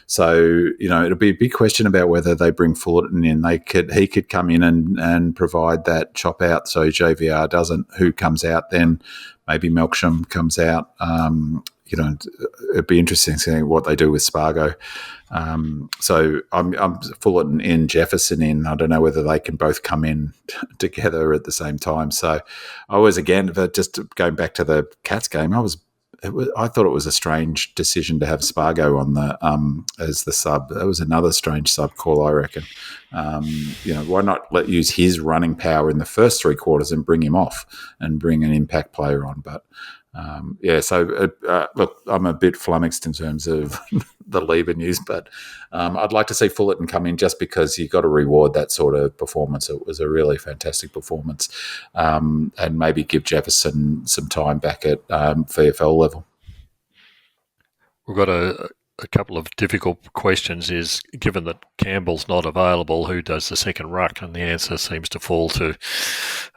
So it'll be a big question about whether they bring Fullerton in. He could come in and provide that chop out. So JVR doesn't. Who comes out then? Maybe 𝗟𝗶𝘀𝗁𝘁 comes out. It'd be interesting seeing what they do with _𝗏𝗏. So I'm Fullerton in, Jefferson in. I don't know whether they can both come in together at the same time. So I was, again, just going back to the Cats game, I thought it was a strange decision to have 𝗏𝗏 on the as the sub. That was another strange sub call, I reckon. Why not use his running power in the first three quarters and bring him off and bring an impact player on? But look, I'm a bit flummoxed in terms of the Lever news, but I'd like to see Fullerton come in just because you've got to reward that sort of performance. It was a really fantastic performance, and maybe give Jefferson some time back at VFL level. We've got a couple of difficult questions. Is, given that Campbell's not available, who does the second ruck? And the answer seems to fall to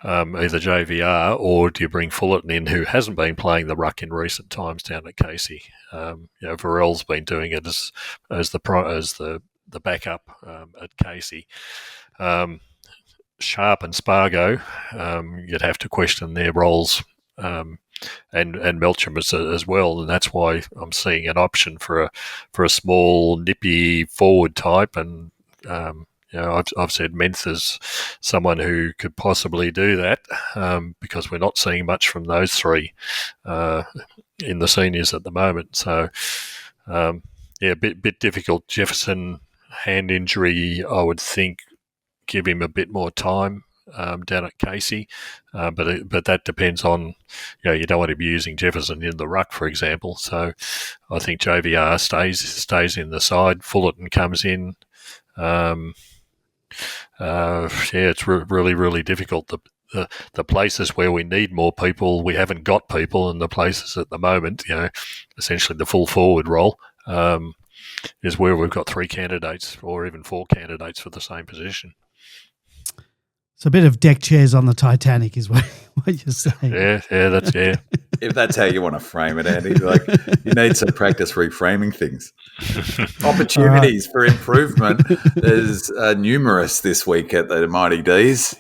either JVR, or do you bring Fullerton in, who hasn't been playing the ruck in recent times down at 𝗚cie? Varel's been doing it as the backup at 𝗚cie. Sharp and 𝗏𝗏, you'd have to question their roles. And 𝗟𝗏𝘀𝗁𝘁 as well, and that's why I'm seeing an option for a small, nippy forward type. And I've said Menth is someone who could possibly do that, because we're not seeing much from those three in the seniors at the moment. So a bit difficult. Jefferson, hand injury, I would think, give him a bit more time down at 𝗚cie, but that depends on, you don't want to be using Jefferson in the ruck, for example. So I think JVR stays in the side. Fullerton comes in. It's really, really difficult. The places where we need more people, we haven't got people, and the places at the moment, essentially the full forward role, is where we've got 3 candidates or even 4 candidates for the same position. So a bit of deck chairs on the Titanic is what you're saying. Yeah. If that's how you want to frame it, Andy, you need to practice reframing things. Opportunities for improvement is numerous this week at the mighty Dees.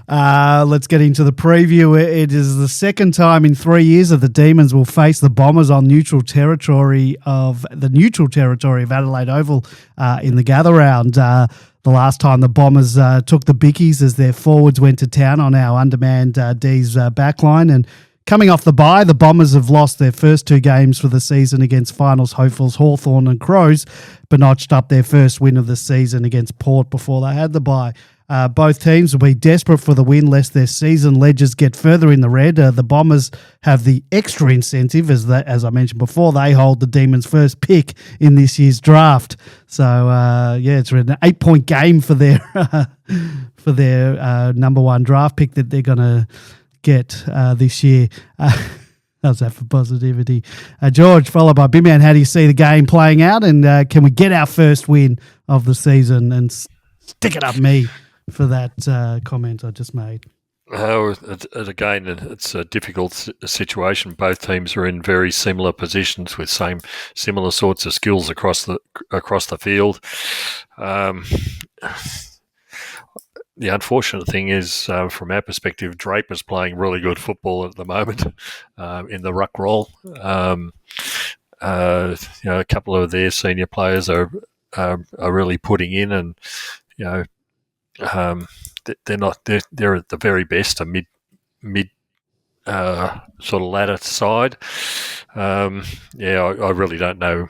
Let's get into the preview. It is the second time in 3 years that the Demons will face the Bombers on the neutral territory of Adelaide Oval in the gather round. The last time the Bombers took the bickies as their forwards went to town on our undermanned Dees backline. And coming off the bye, the Bombers have lost their first 2 games for the season against finals hopefuls Hawthorn and Crows, but notched up their first win of the season against Port before they had the bye. Both teams will be desperate for the win lest their season ledgers get further in the red. The Bombers have the extra incentive, as I mentioned before, they hold the Demons' first pick in this year's draft. So, it's an 8-point game for their number 1 draft pick that they're going to get this year. How's that for positivity? George, followed by Big Man, how do you see the game playing out? And can we get our first win of the season? And stick it up me for that comment I just made. Again, it's a difficult situation. Both teams are in very similar positions with similar sorts of skills across the field. The unfortunate thing is, from our perspective, Draper's playing really good football at the moment in the ruck role. A couple of their senior players are really putting in, and they're at the very best a mid sort of ladder side. I really don't know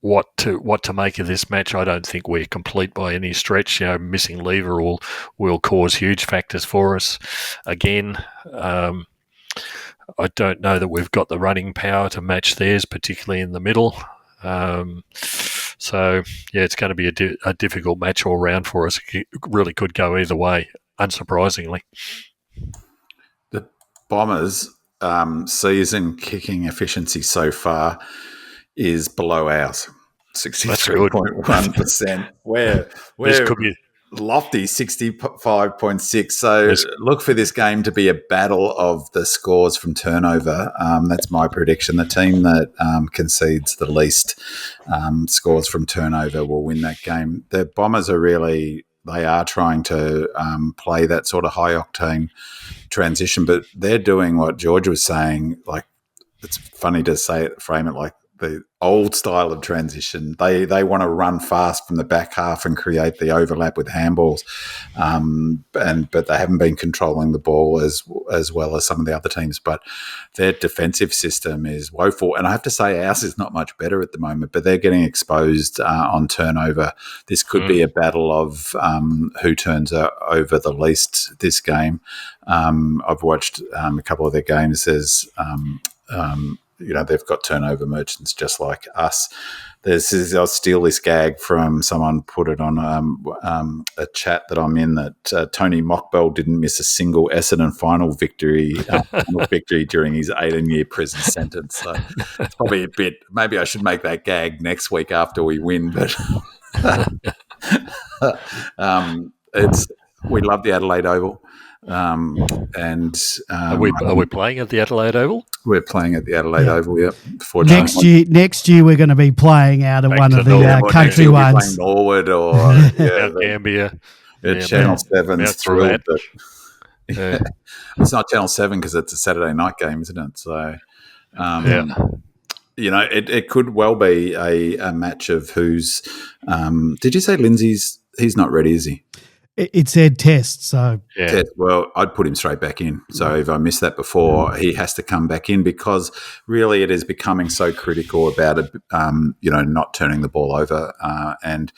what to make of this match. I don't think we're complete by any stretch. Missing Lever will cause huge factors for us again. I don't know that we've got the running power to match theirs, particularly in the middle. So, yeah, it's going to be a difficult match all round for us. It really could go either way, unsurprisingly. The Bombers' season kicking efficiency so far is below ours, 63.1%. We're This could be lofty 65.6. So look for this game to be a battle of the scores from turnover. That's my prediction. The team that concedes the least scores from turnover will win that game. The Bombers they are trying to play that sort of high octane transition, but they're doing what George was saying. Like, it's funny to frame it like the old style of transition. They want to run fast from the back half and create the overlap with handballs, but they haven't been controlling the ball as well as some of the other teams. But their defensive system is woeful, and I have to say ours is not much better at the moment. But they're getting exposed on turnover. This could be a battle of who turns over the least this game. I've watched a couple of their games. There's they've got turnover merchants just like us. I'll steal this gag from someone, put it on a chat that I'm in, that Tony Mockbell didn't miss a single Essendon final victory during his 18-year prison sentence. So it's probably a bit, maybe I should make that gag next week after we win. But we love the Adelaide Oval. Are we playing at the Adelaide Oval? We're playing at the Adelaide Oval, yep. Next year we're going to be playing out at one of the country ones. Norwood or Gambia. Channel 7's thrilled. It's not Channel 7 because it's a Saturday night game, isn't it? So, it could well be a match of who's. Did you say Lindsay's? He's not ready, is he? It said test, so Test. Well, I'd put him straight back in. So if I missed that before, he has to come back in, because really it is becoming so critical about it, not turning the ball over, and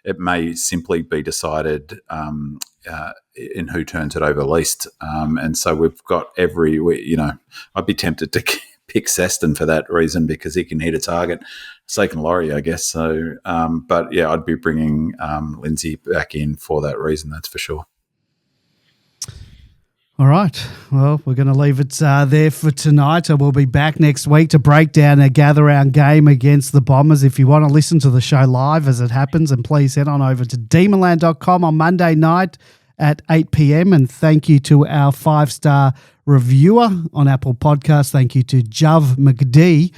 it may simply be decided in who turns it over least. And so we've got I'd be tempted to pick Seston for that reason, because he can hit a target. So can Laurie, I guess. So, but yeah, I'd be bringing Lindsay back in for that reason. That's for sure. All right. Well, we're going to leave it there for tonight. We'll be back next week to break down a gather-round game against the Bombers. If you want to listen to the show live as it happens, and please head on over to Demonland.com on Monday night at 8 p.m. And thank you to our 5-star reviewer on Apple Podcasts. Thank you to 𝗟𝗶𝘀𝘁𝗃.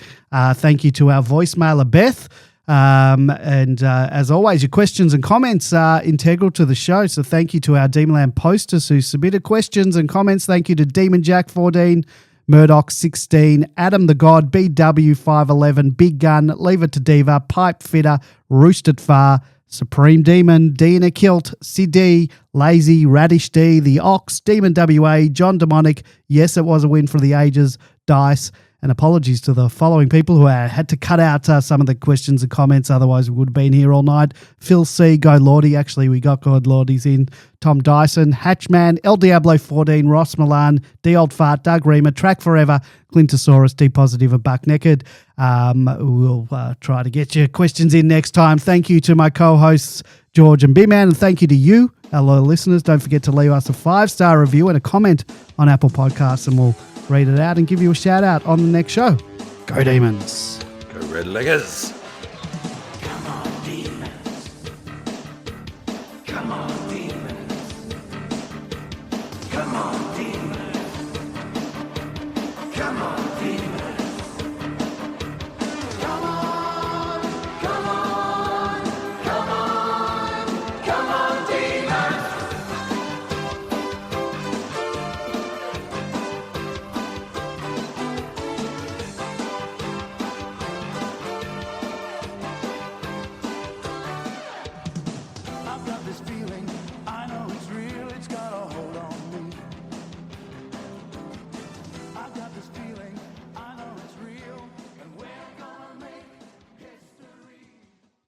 Thank you to our voicemailer, Beth. And as always, your questions and comments are integral to the show. So thank you to our Demonland posters who submitted questions and comments. Thank you to Demon Jack 14, Murdoch 16, Adam the God, BW 511, Big Gun, Leave It to Diva, Pipe Fitter, Roosted Far, Supreme Demon, D in a Kilt, CD, Lazy, Radish D, The Ox, Demon WA, John Demonic, Yes It Was a Win for the Ages, Dice, and apologies to the following people who had to cut out some of the questions and comments, otherwise we would have been here all night. Phil C, Go Lordy, actually we got God Lordy's in, Tom Dyson, Hatchman, El Diablo 14, Ross Milan, D Old Fart, Doug Reamer, Track Forever, Clintosaurus, D Positive, and Buck Naked. We'll try to get your questions in next time. Thank you to my co-hosts, George and B-Man, and thank you to you, our loyal listeners. Don't forget to leave us a 5-star review and a comment on Apple Podcasts, and we'll read it out and give you a shout out on the next show. Go Demons. Go Red Leggers.